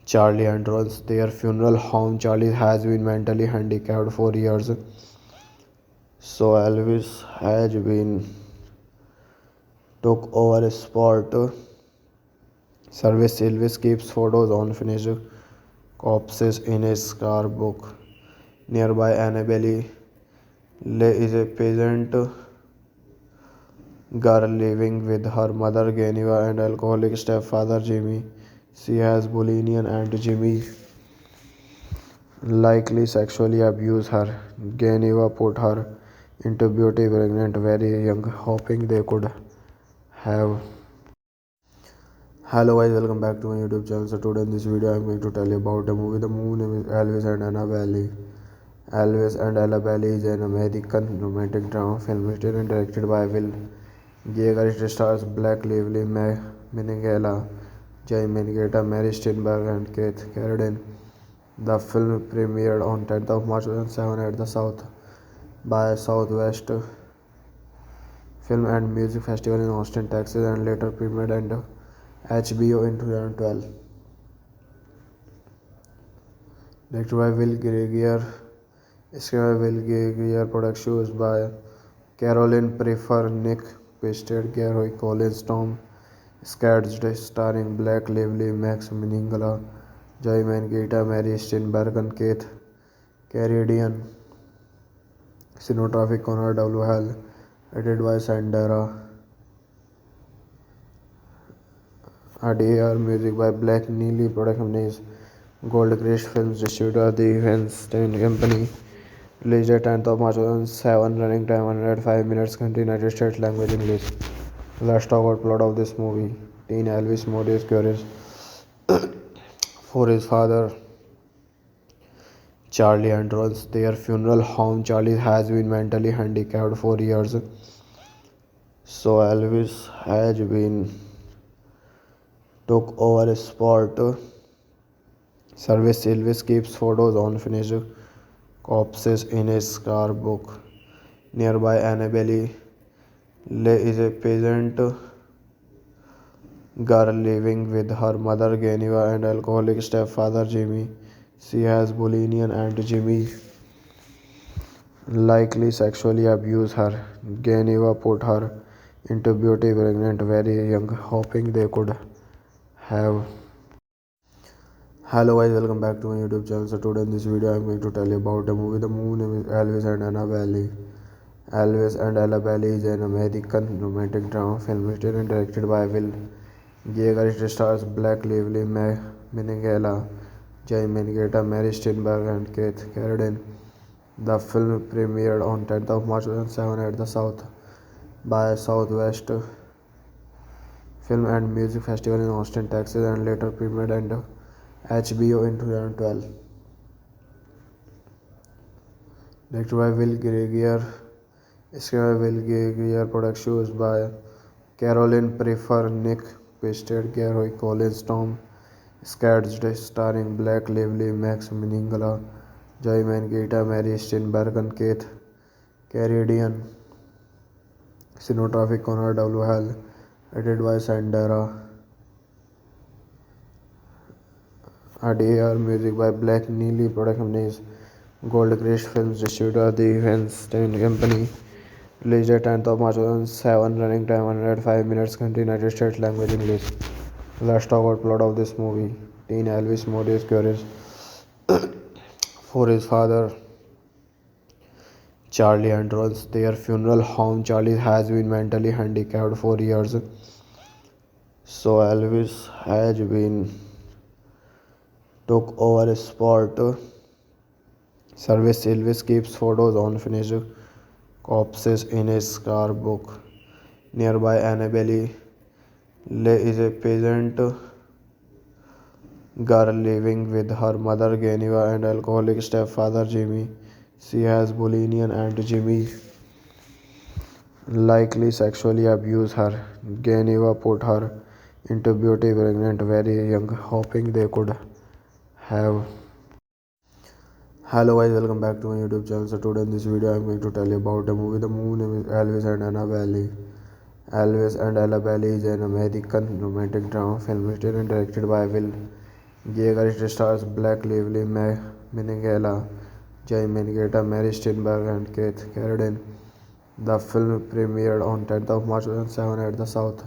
Charlie and runs their funeral home. Charlie has been mentally handicapped for years, so Elvis has been took over sport service. Elvis keeps photos on finished corpses in his scrapbook. Nearby, Annabelle Lee is a peasant girl living with her mother Geneva and alcoholic stepfather Jimmy. She has bulimia and Jimmy likely sexually abused her. Geneva put her into beauty pregnant very young, hoping they could have. Hello guys, welcome back to my YouTube channel. So today in this video I'm going to tell you about a movie. The movie name is Elvis and Annabelle. Elvis and Annabelle is an American romantic drama film written and directed by Will Geiger. It stars Blake Lively, Minghella, Jay Mangetta, Mary Steenburgen, and Keith Carradine. The film premiered on 10th of March 2007 at the South by Southwest Film and Music Festival in Austin, Texas, and later premiered on HBO in 2012. Directed by Will Geiger, screenplay by Will Geiger, productions by Caroline Prefer, Nick Pisted, Gary Collins, Tom Scadden, starring Blake Lively, Max Minghella, Joy Mangita, Mary Steenburgen, Keith Carradine, cinematography Conor W. Hall, edited by Sandra Adair, music by Black Neely, production is Goldcrest Films, distributor The Weinstein Company. Released at 10th of March 2007, running time 105 minutes, country United States, language English. Let's talk about plot of this movie. Teen Elvis Modi is curious for his father Charlie and runs their funeral home. Charlie has been mentally handicapped for years, so Elvis has been took over sport service. Elvis keeps photos on finished corpses in his scrapbook. Nearby, Annabelle Lee is a peasant girl living with her mother Geneva and alcoholic stepfather Jimmy. She has bulimia and Jimmy likely sexually abused her. Geneva put her into beauty pregnant very young, hoping they could have. Hello guys, welcome back to my YouTube channel. So today in this video I'm going to tell you about a movie. The movie name is Elvis and Annabelle. Elvis and Annabelle is an American romantic drama film written and directed by Will Geiger. It stars Blake Lively, Minghella, Jay Mangetta, Mary Steenburgen, and Keith Carradine. The film premiered on 10th of March 2007 at the South by Southwest Film and Music Festival in Austin, Texas, and later premiered on HBO in 2012. Directed by Will Geiger, screenplay by Will Geiger, productions by Caroline Prefer, Nick Pisted, Gary Collins, Tom Scadden, starring Blake Lively, Max Minghella, Joy Mangita, Mary Steenburgen, Keith Carradine, cinematography Conor W. Hall, edited by Sandra Adair, music by Black Neely, production is Goldcrest Films, distributor The Weinstein Company. Released at 10th of March 2007, running time 105 minutes, country United States, language English. Let's talk about plot of this movie. Teen Elvis Modi is curious for his father Charlie and runs their funeral home. Charlie has been mentally handicapped for years, so Elvis has been took over sport service. Elvis keeps photos on finished corpses in his scrapbook. Nearby, Annabelle Lee is a peasant girl living with her mother Geneva and alcoholic stepfather Jimmy. She has bulimia and Jimmy likely sexually abused her. Geneva put her into beauty pregnant very young, hoping they could have. Hello guys, welcome back to my YouTube channel. So today in this video I'm going to tell you about a movie. The movie name is Elvis and Annabelle. Elvis and Annabelle is an American romantic drama film written and directed by Will Geiger. It stars Blake Lively, Minigella, Jay Minigeta, Mary Steenburgen and Keith Carradine. The film premiered on 10th of March 2007 at the South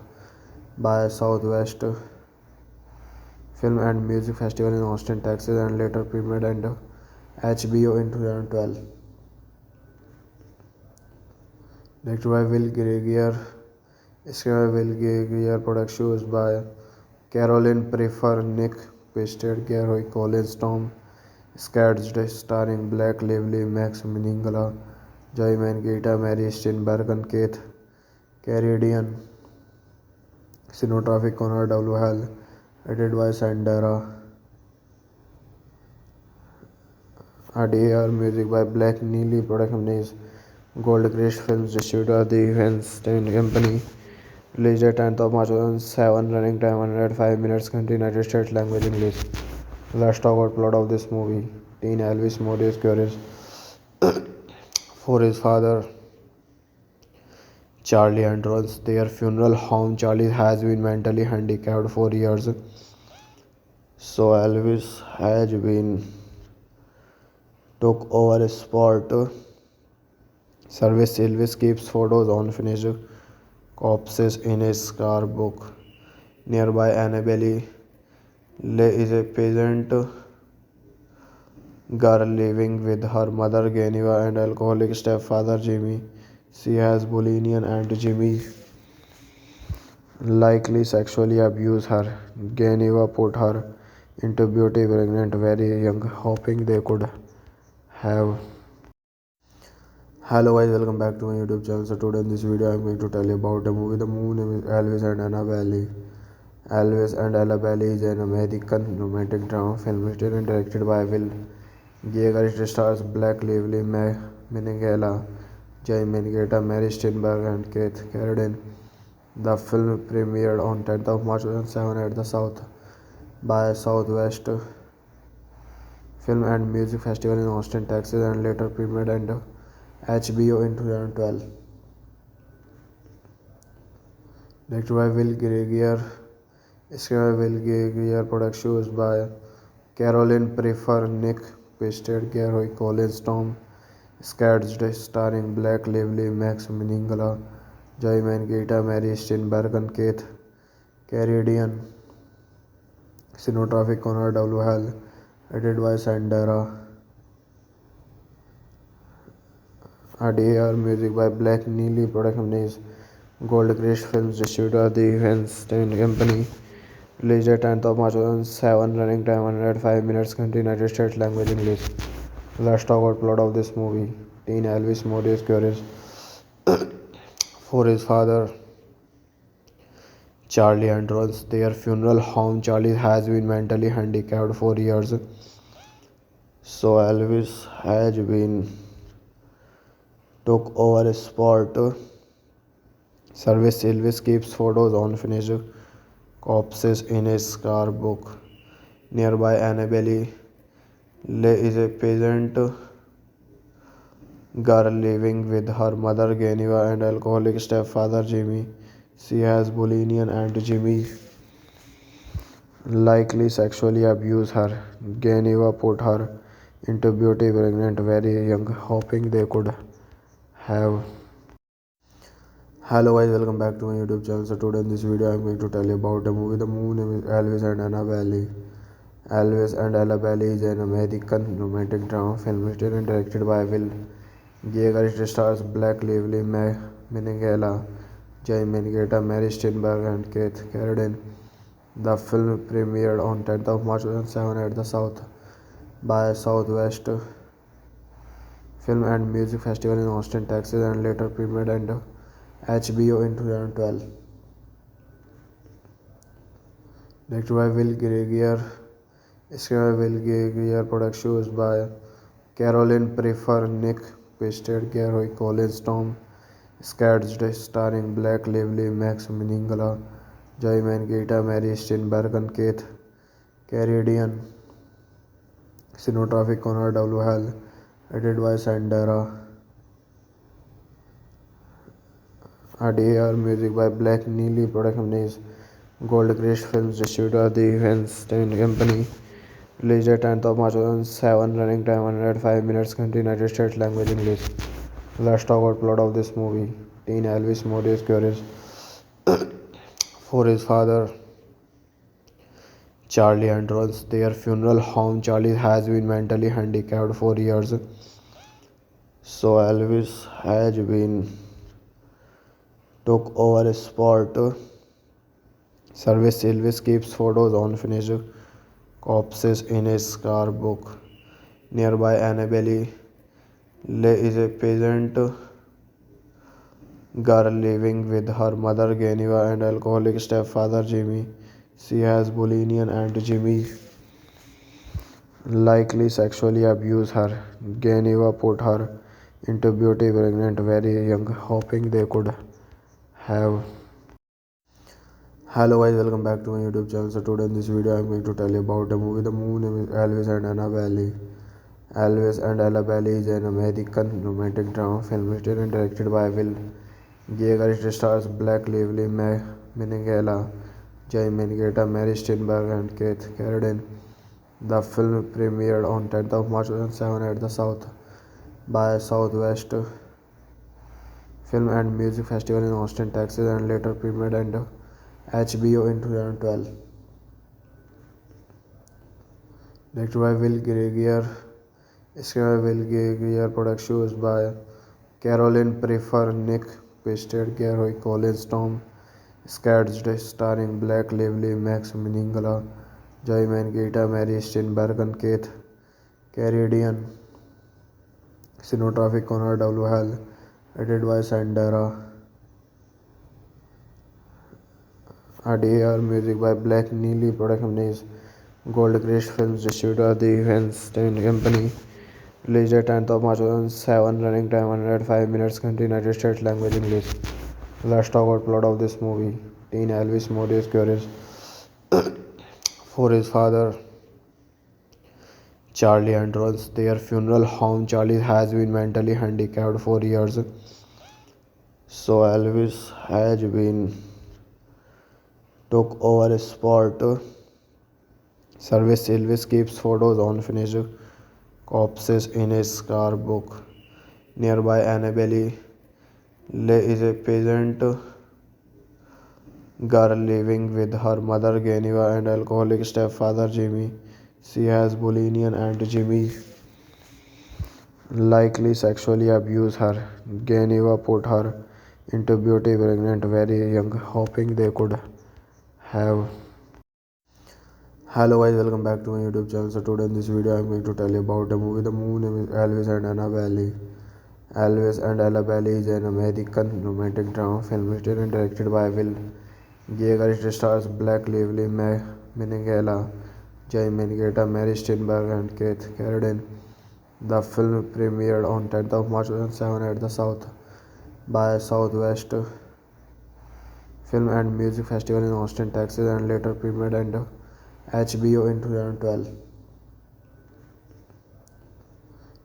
by Southwest Film and Music Festival in Austin, Texas, and later premiered on HBO in 2012. Directed by Will Geiger, screened by Will Geiger, productions by Caroline Prefer, Nick Pisted, Gary Collins, Tom Scadden, starring Blake Lively, Max Minghella, Joy Mangita, Mary Steenburgen, and Keith Carradine. Cinematography Connor W. Hall, edited by Sandra Adair, music by Black Neely, production is Goldcrest Films, distributor the Weinstein Company. Released at 10th of March 2007, running time 105 minutes, country United States, language English. Let's talk about plot of this movie. Teen Elvis Mode curious for his father, Charlie, and runs their funeral home. Charlie has been mentally handicapped for years, so Elvis has been took over sport service. Elvis keeps photos on finished corpses in his scrapbook. Nearby, Annabelle Lee is a peasant girl living with her mother Geneva and alcoholic stepfather Jimmy. She has bulimia and Jimmy likely sexually abused her. Geneva put her into beauty pregnant very young, hoping they could have. Hello guys, welcome back to my YouTube channel. So today in this video I'm going to tell you about a movie. The movie name is Elvis and Annabelle. Elvis and Annabelle is an American romantic drama film written and directed by Will Geiger. It stars Blake Lively, Minghella, Jay Minigeta, Mary Steenburgen, and Keith Carradine. The film premiered on 10th of March 2007 at the South by Southwest Film and Music Festival in Austin, Texas, and later premiered on HBO in 2012. Directed by Will Geiger, screened by Will Geiger, productions by Caroline Prefer, Nick Pisted, Gary Collins, Tom Scadden, starring Blake Lively, Max Minghella, Joy Mangita, Mary Steenburgen, and Keith Carradine. Cinematography Connor W. Hall, edited by Sandra Adair, music by Black Neely, production is Goldcrest Films, distributor the Weinstein Company. Released at 10th of March 2007, running time 105 minutes, country United States, language English. Let's talk about plot of this movie. Teen Elvis Mode is curious for his father, Charlie, and runs their funeral home. Charlie has been mentally handicapped for years, so Elvis has been took over sport service. Elvis keeps photos on finished corpses in his scrapbook. Nearby, Annabelle Lee is a peasant girl living with her mother Geneva and alcoholic stepfather Jimmy. She has bulimia and Jimmy likely sexually abused her. Geneva put her into beauty pregnant very young, hoping they could have. Hello guys, welcome back to my YouTube channel. So today in this video I'm going to tell you about a movie. The movie name is Elvis and Annabelle. Elvis and Annabelle is an American romantic drama film written and directed by Will Geiger. It stars Blake Lively, Minghella, Jay Minigeta, Mary Steenburgen, and Keith Carradine. The film premiered on 10th of March 2007 at the South by Southwest Film and Music Festival in Austin, Texas, and later premiered on HBO in 2012. Directed by Will Geiger, screened by Will Geiger, productions by Caroline Prefer, Nick Pisted, Gary Collins, Tom Scadden, starring Blake Lively, Max Minghella, Joy Mangita, Mary Steenburgen, and Keith Carradine. Cinematography Conrad W. Hall, edited by Sandra Adair, music by Black Neely, production is Goldcrest Films, distributor The Weinstein Company. Released at 10th of March 2007, running time 105 minutes, country United States, language English. Let's talk about plot of this movie. Teen Elvis Modi is curious for his father, Charlie, and runs their funeral home. Charlie has been mentally handicapped for years, so Elvis has been took over sport service. Elvis keeps photos on finished corpses in his scrapbook. Nearby, Annabelle Lee is a peasant girl living with her mother Geneva and alcoholic stepfather Jimmy. She has bulimia and Jimmy likely sexually abused her. Geneva put her into beauty pregnant very young, hoping they could have. Hello guys, welcome back to my YouTube channel. So today in this video I'm going to tell you about a movie. The movie name is Elvis and Annabelle. Elvis and Annabelle is an American romantic drama film written and directed by Will Geiger. It stars Blake Lively, Minghella, Jay Mangetta, Mary Steenburgen, and Keith Carradine. The film premiered on 10th of March 2007 at the South by Southwest Film and Music Festival in Austin, Texas, and later premiered on HBO in 2012. Directed by Will Geiger, screenplay by Will Geiger, productions by Caroline Prefer, Nick Pisted, Gary Collins, Tom Scadden, starring Blake Lively, Max Minghella, Joy Mangita, Mary Steenburgen, Keith Carradine. Cinematography Conrad W. Hall, edited by Sandra Adair, music by Black Neely, production is Goldcrest Films, distributor The Weinstein Company. Released at 10th of March 2007, running time 105 minutes, country United States, language English. Let's talk about plot of this movie. Teen Elvis Modi is curious for his father, Charlie, and runs their funeral home. Charlie has been mentally handicapped for years, so Elvis has been took over sport service. Elvis keeps photos on finished corpses in his scrapbook. Nearby, Annabelle Lee is a peasant girl living with her mother Geneva and alcoholic stepfather Jimmy. She has bulimia and Jimmy likely sexually abused her. Geneva put her into beauty pregnant very young, hoping they could have. Hello guys, welcome back to my YouTube channel. So today in this video I'm going to tell you about a movie. The movie name is Elvis and Annabelle. Elvis and Annabelle is an American romantic drama film written and directed by Will Geiger. It stars Blake Lively, Minghella, Jay Mangetta, Mary Steenburgen, and Keith Carradine. The film premiered on 10th of March 2007 at the South by Southwest Film and Music Festival in Austin, Texas, and later premiered on HBO in 2012.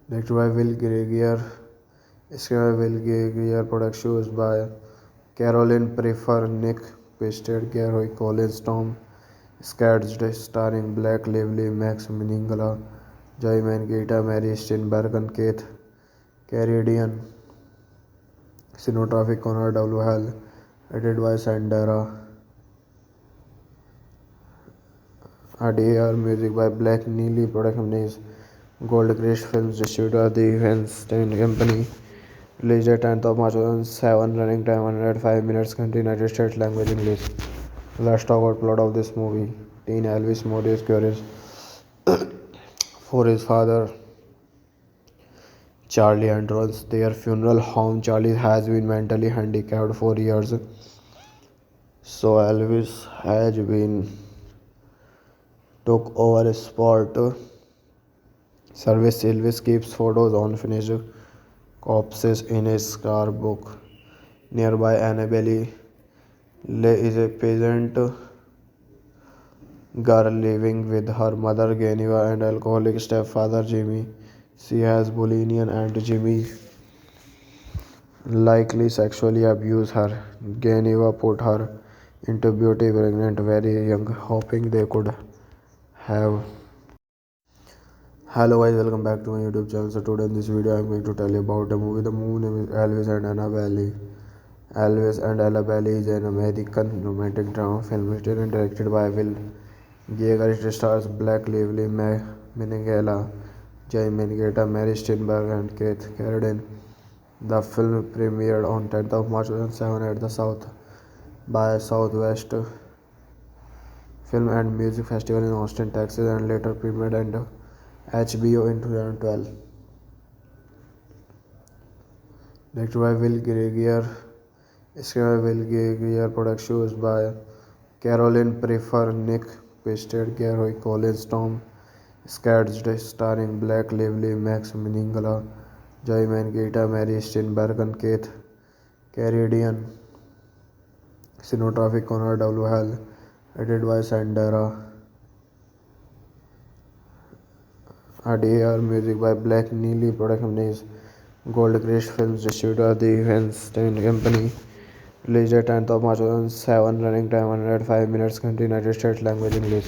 Directed by Will Geiger, screenplay by Will Geiger, productions by Caroline Prefer, Nick Pisted, Gary Collins, Tom Scadden, starring Blake Lively, Max Minghella, Joy Mangita, Mary Steenburgen, Keith Carradine. Cinematography Conrad W. Hall, edited by Sandra Adair, music by Black Neely, production is Goldcrest Films, distributor The Weinstein Company. Released at 10th of March 2007, running time 105 minutes, country United States, language English. Let's talk about plot of this movie. Teen Elvis Modi is curious for his father, Charlie, and runs their funeral home. Charlie has been mentally handicapped for years, so Elvis has been took over sport service. Elvis keeps photos on finished corpses in his scrapbook. Nearby, Annabelle Lee is a peasant girl living with her mother Geneva and alcoholic stepfather Jimmy. She has bulimia and Jimmy likely sexually abused her. Geneva put her into beauty pregnant very young, hoping they could have. Hello guys, welcome back to my YouTube channel. So today in this video I'm going to tell you about a movie. The movie name is Elvis and Anna Valley. Elvis and Ella Valley is an American romantic drama film written and directed by Will Yeager. It stars Black Lively, Minigella, Jay Mangetta, Mary Steenburgen, and Keith Carradine. The film premiered on 10th of March 2007 at the South by Southwest Film and Music Festival in Austin, Texas, and later premiered on HBO in 2012. Directed by Will Geiger, screened by Will Geiger, production was by Caroline Prefer, Nick Pisted, Gary Collins, Tom Scadged, starring Black Lively, Max Minghella, Joy Mangita, Mary Steenburgen, Keith Carradine, cinematography Conrad W. Hall, edited by Sandra Adair, music by Black Neely, production is Goldcrest Films, distributor The Weinstein Company. Released at 10th of March 2007, running time 105 minutes, country United States, language English.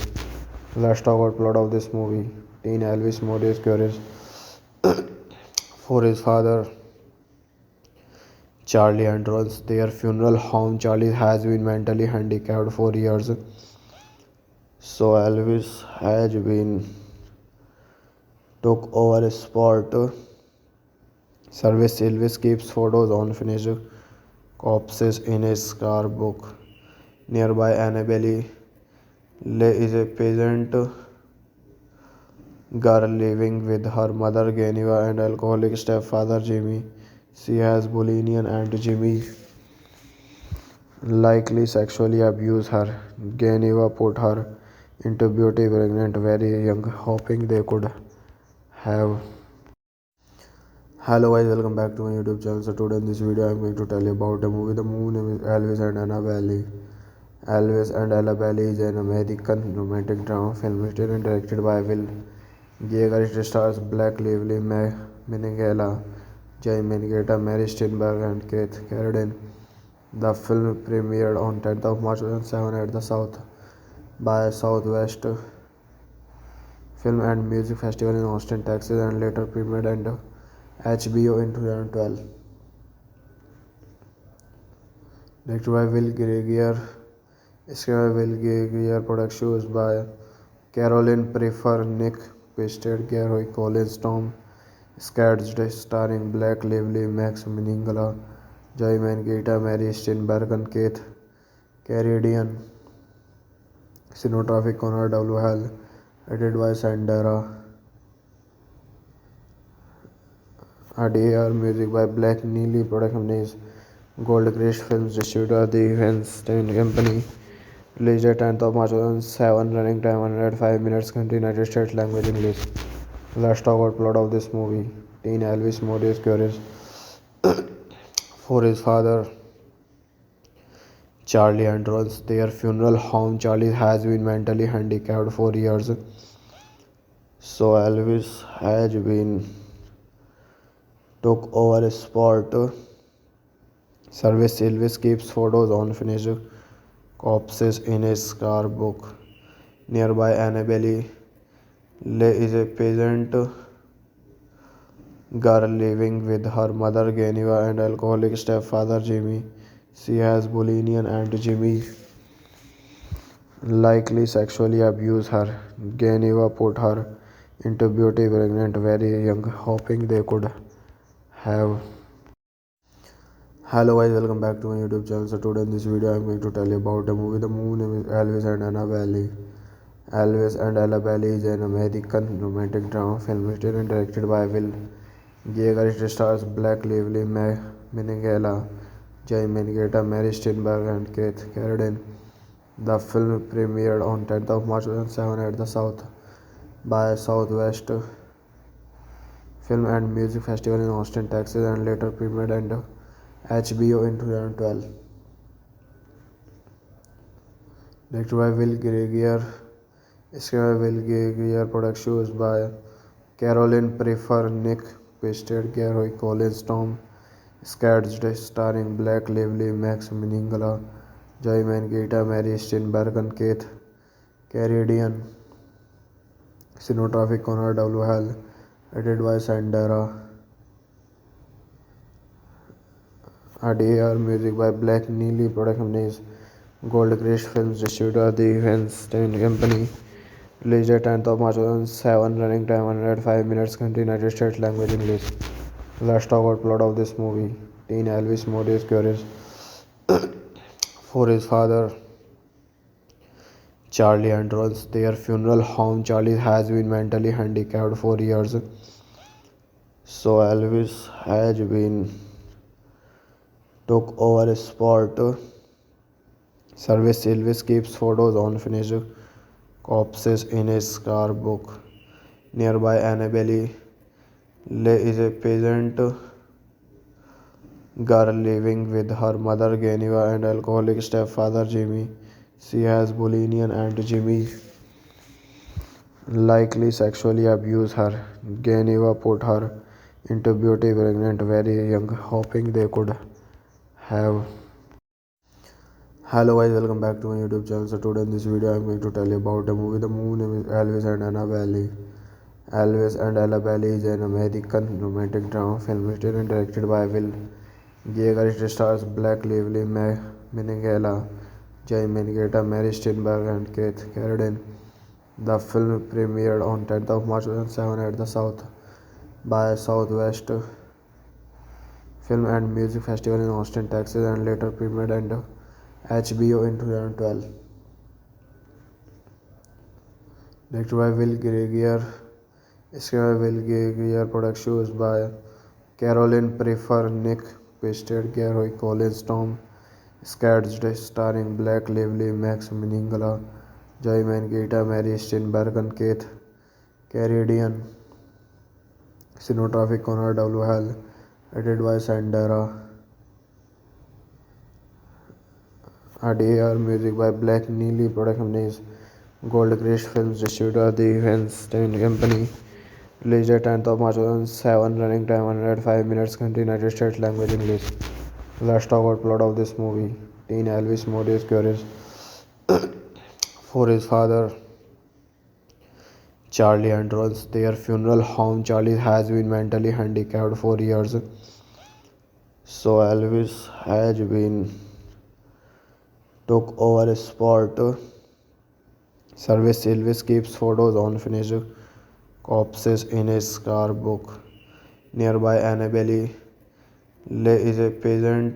Let's talk about plot of this movie. Teen Elvis Morris curious for his father Charlie and runs their funeral home. Charlie has been mentally handicapped for years, so Elvis has been took over sport service. Elvis keeps photos on finished corpses in his scrapbook. Nearby, Annabelle Lee is a peasant girl living with her mother Geneva and alcoholic stepfather Jimmy. She has bulimia and Jimmy likely sexually abused her. Geneva put her into beauty pregnant very young, hoping they could have. Hello guys, welcome back to my YouTube channel. So today in this video I'm going to tell you about a movie. The movie name is Elvis and Anna Valley. Elvis and Ella Valley is an American romantic drama film written and directed by Will Yeager. It stars Black Lively, Minghella, Jay Mangetta, Mary Steenburgen, and Keith Carradine. The film premiered on 10th of March 2007 at the South by Southwest Film and Music Festival in Austin, Texas, and later premiered on HBO in 2012. Directed by Will Geiger, screened by Will Geiger, production was by Caroline Prefer, Nick Pisted, Gary Collins, Tom Scadged, starring Black Lively, Max Minghella, Joy Mangita, Mary Steenburgen, Keith Carradine, cinematography Conrad W. Hall, edited by Sandra Adair, music by Black Neely, production is Goldcrest Films, distributor The Weinstein Company. Released at 10th of March 2007, running time 105 minutes, country United States, language English. Let's talk about plot of this movie. Teen Elvis Morris curious for his father Charlie and runs their funeral home. Charlie has been mentally handicapped for years, so Elvis has been took over sport service. Elvis keeps photos on finished corpses in his scrapbook. Nearby, Annabelle Lee is a peasant girl living with her mother Geneva and alcoholic stepfather Jimmy. She has bulimia and Jimmy likely sexually abused her. Geneva put her into beauty pregnant very young, hoping they could have. Hello guys, welcome back to my YouTube channel. So today in this video I'm going to tell you about a movie. The movie name is Elvis and Anna Valley. Elvis and Ella Valley is an American romantic drama film written and directed by Will Yeager. It stars Black Lively, Minghella, Jay Mangetta, Mary Steenburgen, and Keith Carradine. The film premiered on 10th of March 2007 at the South by Southwest Film and Music Festival in Austin, Texas, and later premiered on HBO in 2012. Directed by Will Geiger, Screen Will Gear product shows by Caroline Prefer, Nick Pisted, Gary Collins, Tom Skadden, starring Black Lively, Max Minghella, Joy Mangita, Mary Steenburgen, and Keith Carradine. Cinematography Connor W. Hall, edited by Sandra Adair, music by Black Neely, production is Goldcrest Films, distributor the Weinstein Company. Released at 10th of March 2007, running time 105 minutes, country United States, language English. Let's talk about plot of this movie. Teen Elvis Modi is curious for his father, Charlie, and runs their funeral home. Charlie has been mentally handicapped for years, so Elvis has been took over sport service. Elvis keeps photos on finished corpses in his scrapbook. Nearby, Annabelle Lee is a peasant girl living with her mother Geneva and alcoholic stepfather Jimmy. She has bulimia and Jimmy likely sexually abused her. Geneva put her into beauty pregnant very young, hoping they could have. Hello guys, welcome back to my YouTube channel. So today in this video I'm going to tell you about a movie. The movie name is Elvis and Annabelle. Elvis and Annabelle is an American romantic drama film written and directed by Will Geiger. It stars Black Lively, Minghella, Jay Mangita, Mary Steenburgen, and Keith Carradine. The film premiered on 10th of March 2007 at the South by Southwest Film and Music Festival in Austin, Texas, and later premiered on HBO in 2012. Directed by Will Geiger, screenplay Will Geiger, production shows by Caroline Prefer, Nick Pisted, Gary Collins, Tom Skadden, starring Black Lively, Max Minghella, Joy Mangita, Mary Steenburgen, and Keith Carradine. Cinematography Connor W. Hall, edited by Sandra Adair, music by Black Neely, production is Goldcrest Films, distributor the Weinstein Company. Released at 10th of March 2007, running time 105 minutes, country United States, language English. Let's talk about plot of this movie. Teen Elvis Modi is curious for his father, Charlie, and runs their funeral home. Charlie has been mentally handicapped for years, so Elvis has been took over sport service. Elvis keeps photos on finished corpses in his scrapbook. Nearby, Annabelle Lee is a peasant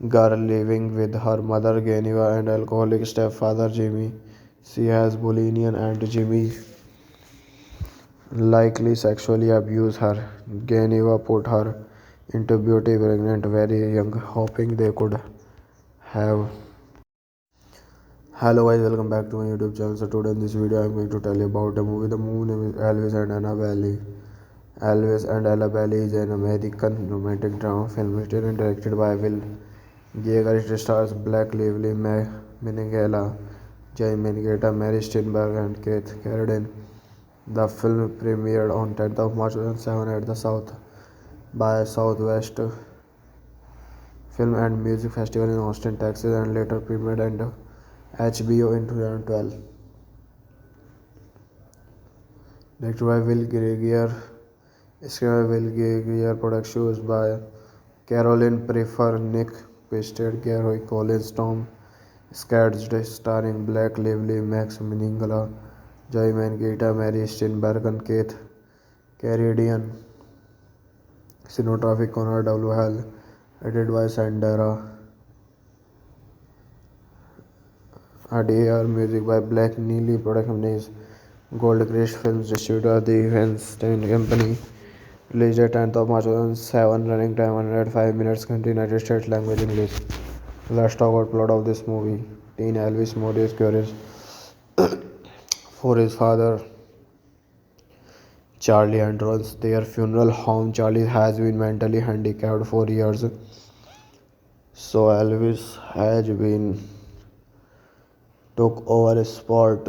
girl living with her mother Geneva and alcoholic stepfather Jimmy. She has bulimia and Jimmy likely sexually abused her. Geneva put her into beauty pregnant very young, hoping they could have. Hello guys, welcome back to my YouTube channel. So today in this video I'm going to tell you about a movie. The movie name is Elvis and Annabelle. Elvis and Annabelle is an American romantic drama film written and directed by Will Geiger. It stars Black Lively, Minghella, Jay Mangita, Mary Steenburgen, and Keith Carradine. The film premiered on 10th of March 2007 at the South by Southwest Film and Music Festival in Austin, Texas, and later premiered on HBO in 2012. Directed by Will Geiger, screenplay Will Geiger, production shows by Caroline Prefer, Nick Pisted, Gary Collins, Tom Skadden, starring Black Lively, Max Minghella, Joy Mangita, Mary Steenburgen, and Keith Carradine. Cinematography Connor W. Hall, edited by Sandra Adair, music by Black Neely, production is Goldcrest Films, distributor the Weinstein Company. Released at 10th of March 2007, running time 105 minutes, country United States, language English. Let's talk about plot of this movie. Teen Elvis Modi is curious for his father, Charlie, and runs their funeral home. Charlie has been mentally handicapped for years, so Elvis has been took over sport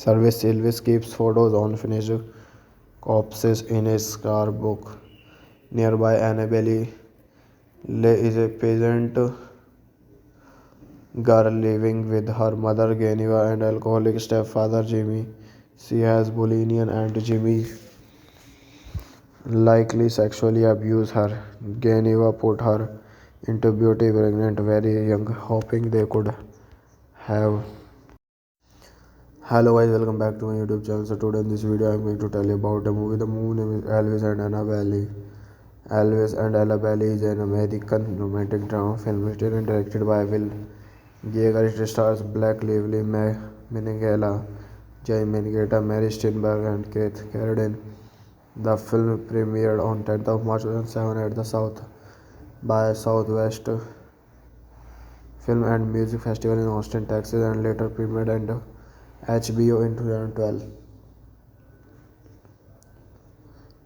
service. Elvis keeps photos on finished corpses in his scrapbook. Nearby, Annabelle Lee is a peasant girl living with her mother Geneva and alcoholic stepfather Jimmy. She has bulimia and Jimmy likely sexually abused her. Geneva put her into beauty pregnant very young, hoping they could have. Hello guys, welcome back to my YouTube channel. So today in this video I'm going to tell you about a movie. The movie name is Elvis and Annabelle. Elvis and Annabelle is an American romantic drama film written and directed by Will Geiger. It stars Blake Lively, Minigella, Jay Mangetta, Mary Steenburgen, and Keith Carradine. The film premiered on 10th of March 2007 at the South by Southwest Film and Music Festival in Austin, Texas, and later premiered on HBO in 2012.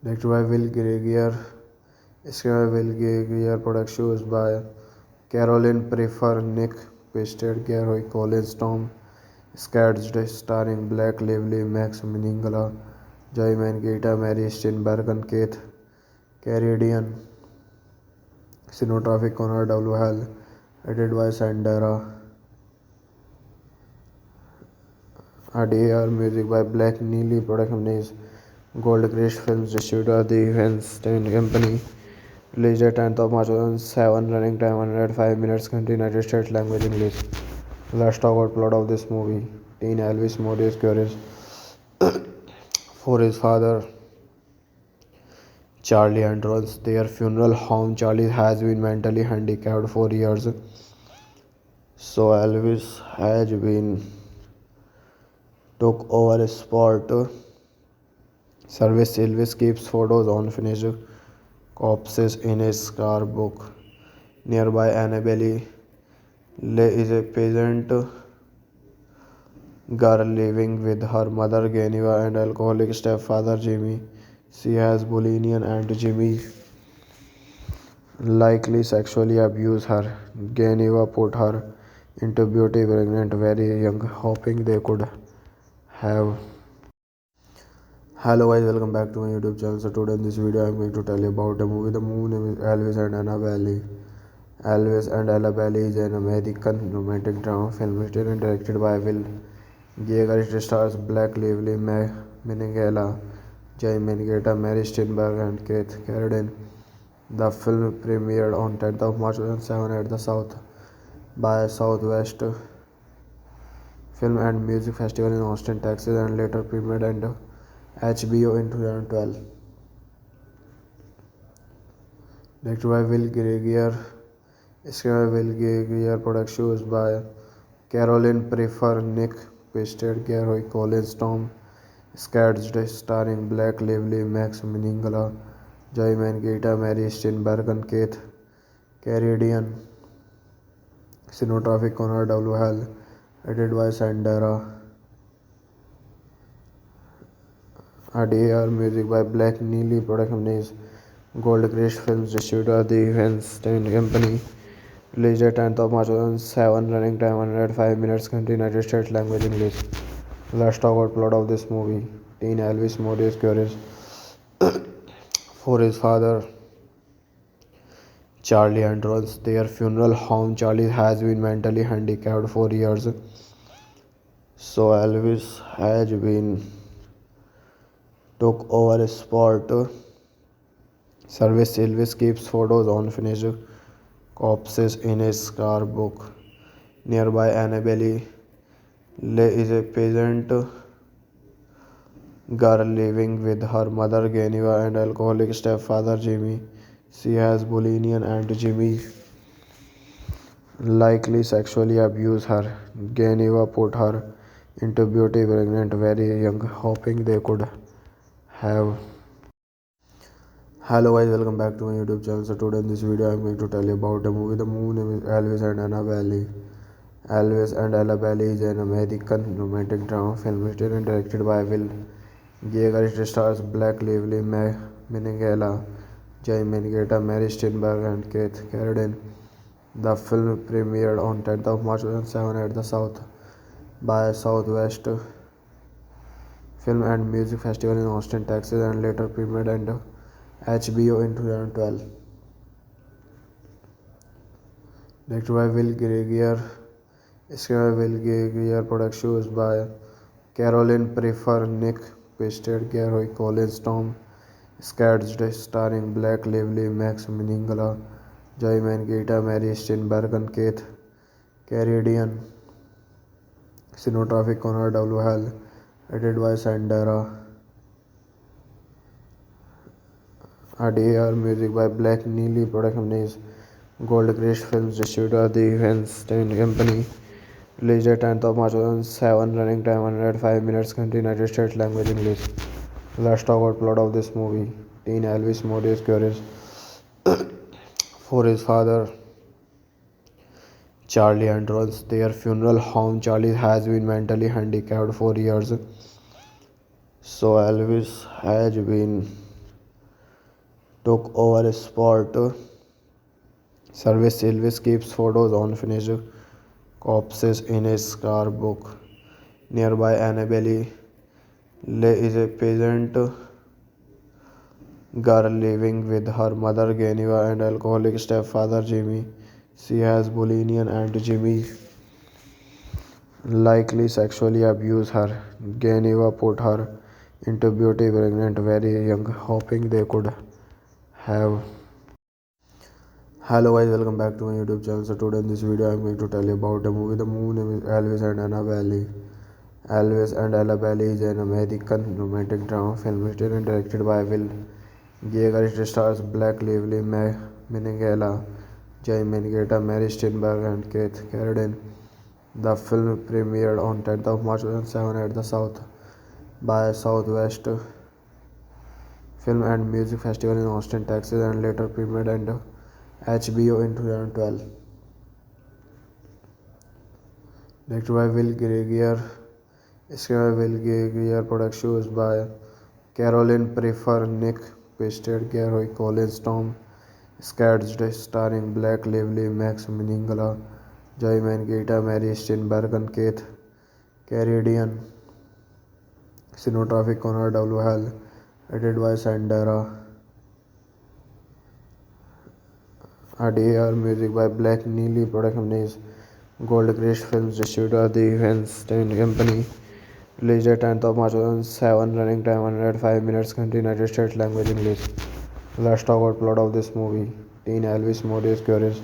Directed by Will Geiger, screenplay by Will Geiger, production was by Caroline Prefer, Nick Pisted, Gary Collins, Tom Scadged, starring Blake Lively, Max Minghella, Joy Mangita, Mary Steenburgen, Keith Carradine, cinematography Conrad W. Hall, edited by Sandra Adair, music by Black Neely, production is Goldcrest Films, distributor the Weinstein Company. Released at 10th of March 2007, running time 105 minutes, country United States, language English. Let's talk about plot of this movie. Teen Elvis Modi is curious for his father Charlie and runs their funeral home. Charlie has been mentally handicapped for years, so Elvis has been took over sport service. Elvis keeps photos on finished corpses in his scrapbook. Nearby, Annabelle Lee is a peasant girl living with her mother Geneva and alcoholic stepfather Jimmy. She has bulimia and Jimmy likely sexually abused her. Geneva put her into beauty pregnant very young, hoping they could have. Hello guys, welcome back to my YouTube channel. So today in this video I'm going to tell you about a movie. The movie name is Elvis and Annabelle. Elvis and Annabelle is an American romantic drama film written and directed by Will Geiger. It stars Blake Lively, Minghella, Jay Mangetta, Mary Steenburgen, and Keith Carradine. The film premiered on 10th of March 2007 at the South by Southwest Film and Music Festival in Austin, Texas, and later premiered on HBO in 2012. Directed by Will Geiger, screenplay by Will Geiger, production was by Caroline Prefer, Nick Pisted, Gary Collins, Tom Scadged, starring Blake Lively, Max Minghella, Joy Mangita, Mary Steenburgen, Keith Carradine, cinematography Conrad W. Hall, edited by Sandra Adair, music by Black Neely, production is Goldcrest Films, distributor the Weinstein Company. Released at 10th of March 2007, running time 105 minutes, country United States, language English. Let's talk about plot of this movie. Teen Elvis Modi is curious for his father Charlie and runs their funeral home. Charlie has been mentally handicapped for years, so Elvis has been took over sport service. Elvis keeps photos on finished corpses in his scrapbook. Nearby, Annabelle Lee is a peasant girl living with her mother Geneva and alcoholic stepfather Jimmy. She has bulimia and Jimmy likely sexually abused her. Geneva put her into beauty pregnant very young, hoping they could have. Hello guys, welcome back to my YouTube channel. So today in this video I'm going to tell you about a movie. The movie name is Elvis and Annabelle. Elvis and Annabelle is an American romantic drama film written and directed by Will Geiger. It stars Blake Lively, Minghella, Jay Mangetta, Mary Steenburgen, and Keith Carradine. The film premiered on 10th of March 2007 at the South by Southwest Film and Music Festival in Austin, Texas, and later premiered on HBO in 2012. Directed by Will Geiger, screened by Will Geiger, productions by Caroline Prefer, Nick Pisted, Gary Collins, Tom Scadden, starring Blake Lively, Max Minghella, Joey Mangita, Mary Steenburgen, and Keith Carradine. Cinematography Connor W. Hall, edited by Sandra Adair, music by Black Neely, production is Goldcrest Films, distributor the Weinstein Company. Released at 10th of March 2007, running time 105 minutes, country United States, language English. Let's talk about plot of this movie. Teen Elvis Modi is curious for his father Charlie and runs their funeral home. Charlie has been mentally handicapped for years, so Elvis has been took over sport service. Elvis keeps photos on finished corpses in his scrapbook. Nearby, Annabelle Lee is a peasant girl living with her mother Geneva and alcoholic stepfather Jimmy. She has bulimia and Jimmy likely sexually abused her. Geneva put her into beauty pregnant very young, hoping they could have. Hello guys, welcome back to my YouTube channel. So today in this video I'm going to tell you about a movie. The movie name is Elvis and Annabelle. Elvis and Annabelle is an American romantic drama film written and directed by Will Geiger. It stars Blake Lively, Minghella, Joey Mangita, Mary Steenburgen, and Keith Carradine. The film premiered on 10th of March 2007 at the South by Southwest Film and Music Festival in Austin, Texas, and later premiered on HBO in 2012. Directed by Will Geiger, screened by Will Geiger, productions by Caroline Prefer, Nick Pisted, Gary Collins, Tom Scadden, starring Blake Lively, Max Minghella, Joey Mangita, Mary Steenburgen, and Keith Carradine. Cinematography Connor W. Hall, edited by Sandra Adair, music by Black Neely, production is Goldcrest Films, distributor the Weinstein Company. Released at 10th of March 2007, running time 105 minutes, country United States, language English. Let's talk about plot of this movie. Teen Elvis Modi is curious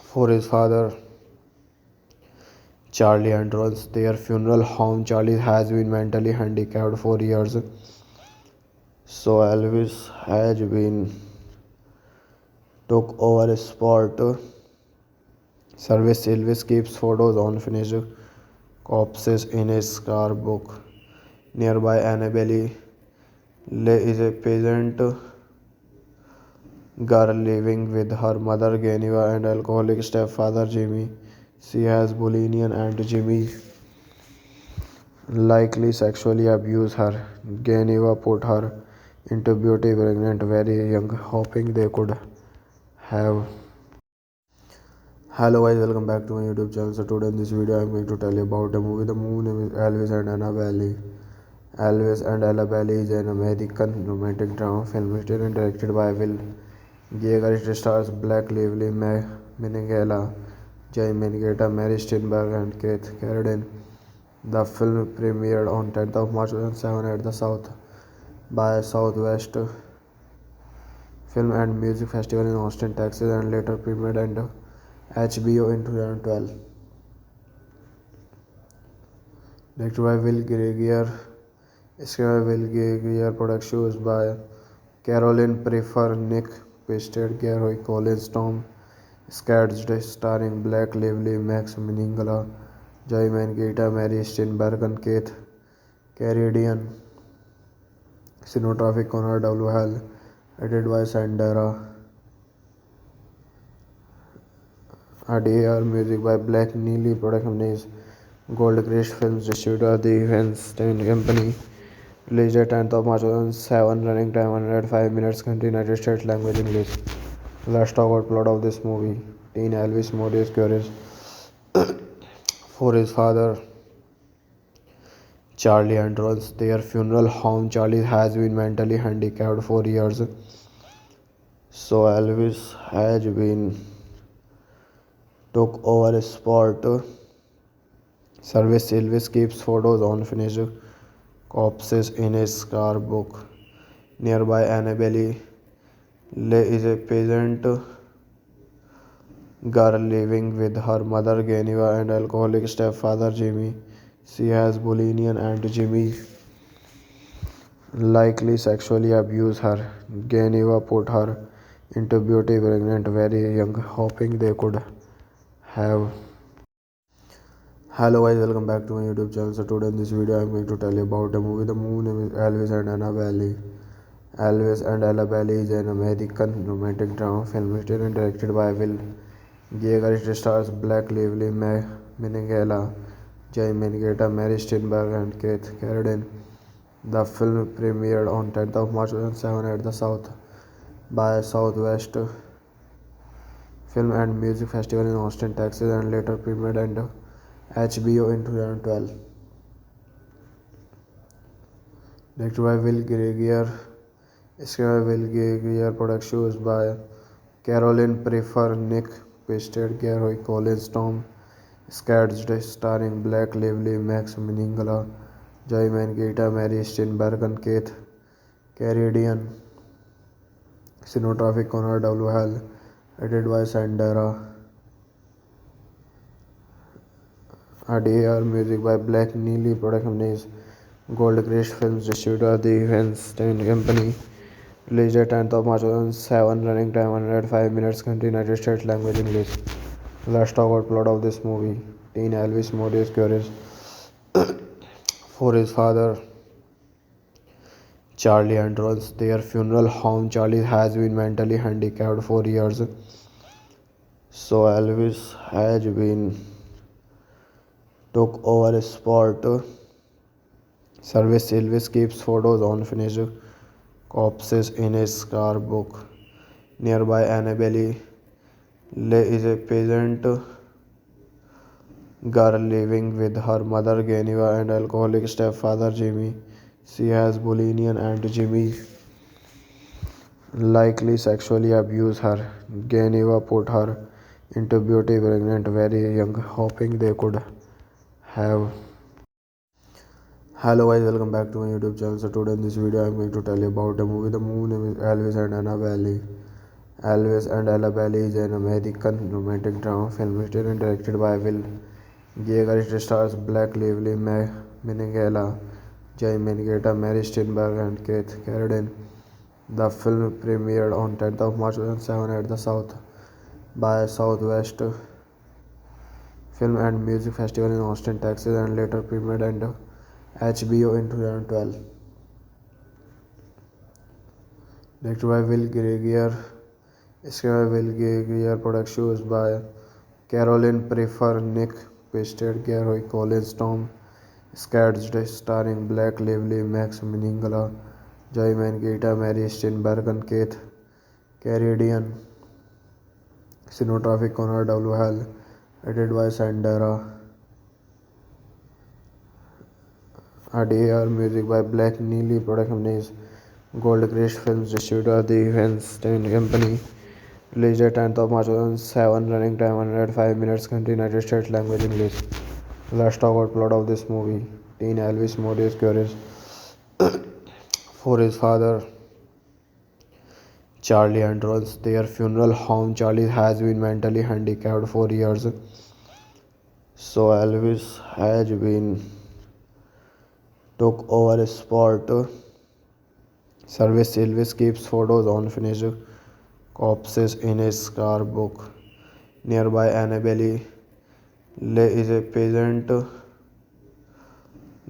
for his father Charlie and runs their funeral home. Charlie has been mentally handicapped for years, so Elvis has been took over sport service. Elvis keeps photos on finished corpses in his scrapbook. Nearby, Annabelle Lee is a peasant girl living with her mother Geneva and alcoholic stepfather Jimmy. She has bulimia and Jimmy likely sexually abused her. Geneva put her into beauty pregnant very young, hoping they could have. Hello guys, welcome back to my YouTube channel. So today in this video I'm going to tell you about a movie. The movie name is Elvis and Annabelle. Elvis and Annabelle is an American romantic drama film written and directed by Will Geiger. It stars Blake Lively, Minghella, Joey Mangita, Mary Steenburgen, and Keith Carradine. The film premiered on 10th of March 2007 at the South by Southwest Film and Music Festival in Austin, Texas, and later premiered on HBO in 2012. Directed by Will Geiger, screened by Will Geiger, productions by Caroline Prefer, Nick Pisted, Gary Collins, Tom Scadden, starring Blake Lively, Max Minghella, Joey Mangita, Mary Steenburgen, and Keith Carradine. Cinematography Connor W. Hall, edited by Sandra Adair, music by Black Neely, production is Goldcrest Films, distributor the Weinstein Company. Released at 10th of March 2007, running time 105 minutes, country United States, language English. Let's talk about plot of this movie. Teen Elvis Morris cures for his father Charlie and runs their funeral home. Charlie has been mentally handicapped for years, so Elvis has been took over sport service. Elvis keeps photos on finished corpses in his scrapbook. Nearby, Annabelle Lee is a peasant girl living with her mother Geneva and alcoholic stepfather Jimmy. She has bulimia and Jimmy likely sexually abused her. Geneva put her into beauty pregnant very young, hoping they could have. Hello guys, welcome back to my YouTube channel. So today in this video I'm going to tell you about a movie. The movie name is Elvis and Annabelle. Elvis and Annabelle is an American romantic drama film written and directed by Will Geiger. It stars Blake Lively, Minghella, Jay Mangetta, Mary Steenburgen, and Keith Carradine. The film premiered on 10th of March 2007 at the South by Southwest Film and Music Festival in Austin, Texas, and later premiered on HBO in 2012. Directed by Will Geiger, screenplay by Will Geiger, production was by Caroline Prefer, Nick Pisted, Gary Collins, Tom Scadged, starring Blake Lively, Max Minghella, Joy Mangetta, Mary Steenburgen, Keith Carradine. Cinematography Conrad W. Hall, edited by Sandra Adair, music by Black Neely, production is Goldcrest Films, distributor the Weinstein Company. Released at 10th of March 2007, running time 105 minutes, country United States, language English. Let's talk about plot of this movie. Teen Elvis Morris cures for his father Charlie and runs their funeral home. Charlie has been mentally handicapped for years, so Elvis has been took over sport service. Elvis keeps photos on finished corpses in his scrapbook. Nearby, Annabelle Lee is a peasant girl living with her mother Geneva and alcoholic stepfather Jimmy. She has bulimia and Jimmy likely sexually abused her. Geneva put her into beauty pregnant very young, hoping they could have. Hello guys, welcome back to my YouTube channel. So today in this video I'm going to tell you about a movie. The movie name is Elvis and Annabelle. Elvis and Annabelle is an American romantic drama film written and directed by Will Geiger. It stars Blake Lively, Minghella, Jay Mangetta, Mary Steenburgen, and Keith Carradine. The film premiered on 10th of March 2007 at the South by Southwest Film and Music Festival in Austin, Texas, and later premiered on HBO in 2012. Directed by Will Geiger, screenplay by Will Geiger, production was by Caroline Prefer, Nick Pisted, Gary Collins, Tom Scadged, starring Blake Lively, Max Minghella, Joy Mangetta, Mary Steenburgen, Keith Carradine. Cinematography Conrad W. Hall, edited by Sandra Adair, music by Black Neely, production is Goldcrest Films, distributor the Weinstein Company. Released at 10th of March 2007, running time 105 minutes, country United States, language English. Let's talk about plot of this movie. Teen Elvis Morris cures for his father Charlie and runs their funeral home. Charlie has been mentally handicapped for years, so Elvis has been took over sport service. Elvis keeps photos on finished corpses in his scrapbook. Nearby, Annabelle Lee is a peasant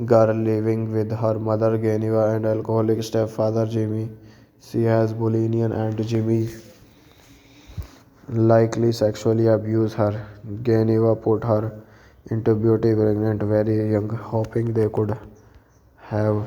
girl living with her mother Geneva and alcoholic stepfather Jimmy. She has bulimia and Jimmy likely sexually abused her. Geneva put her into beauty pregnant very young, hoping they could have.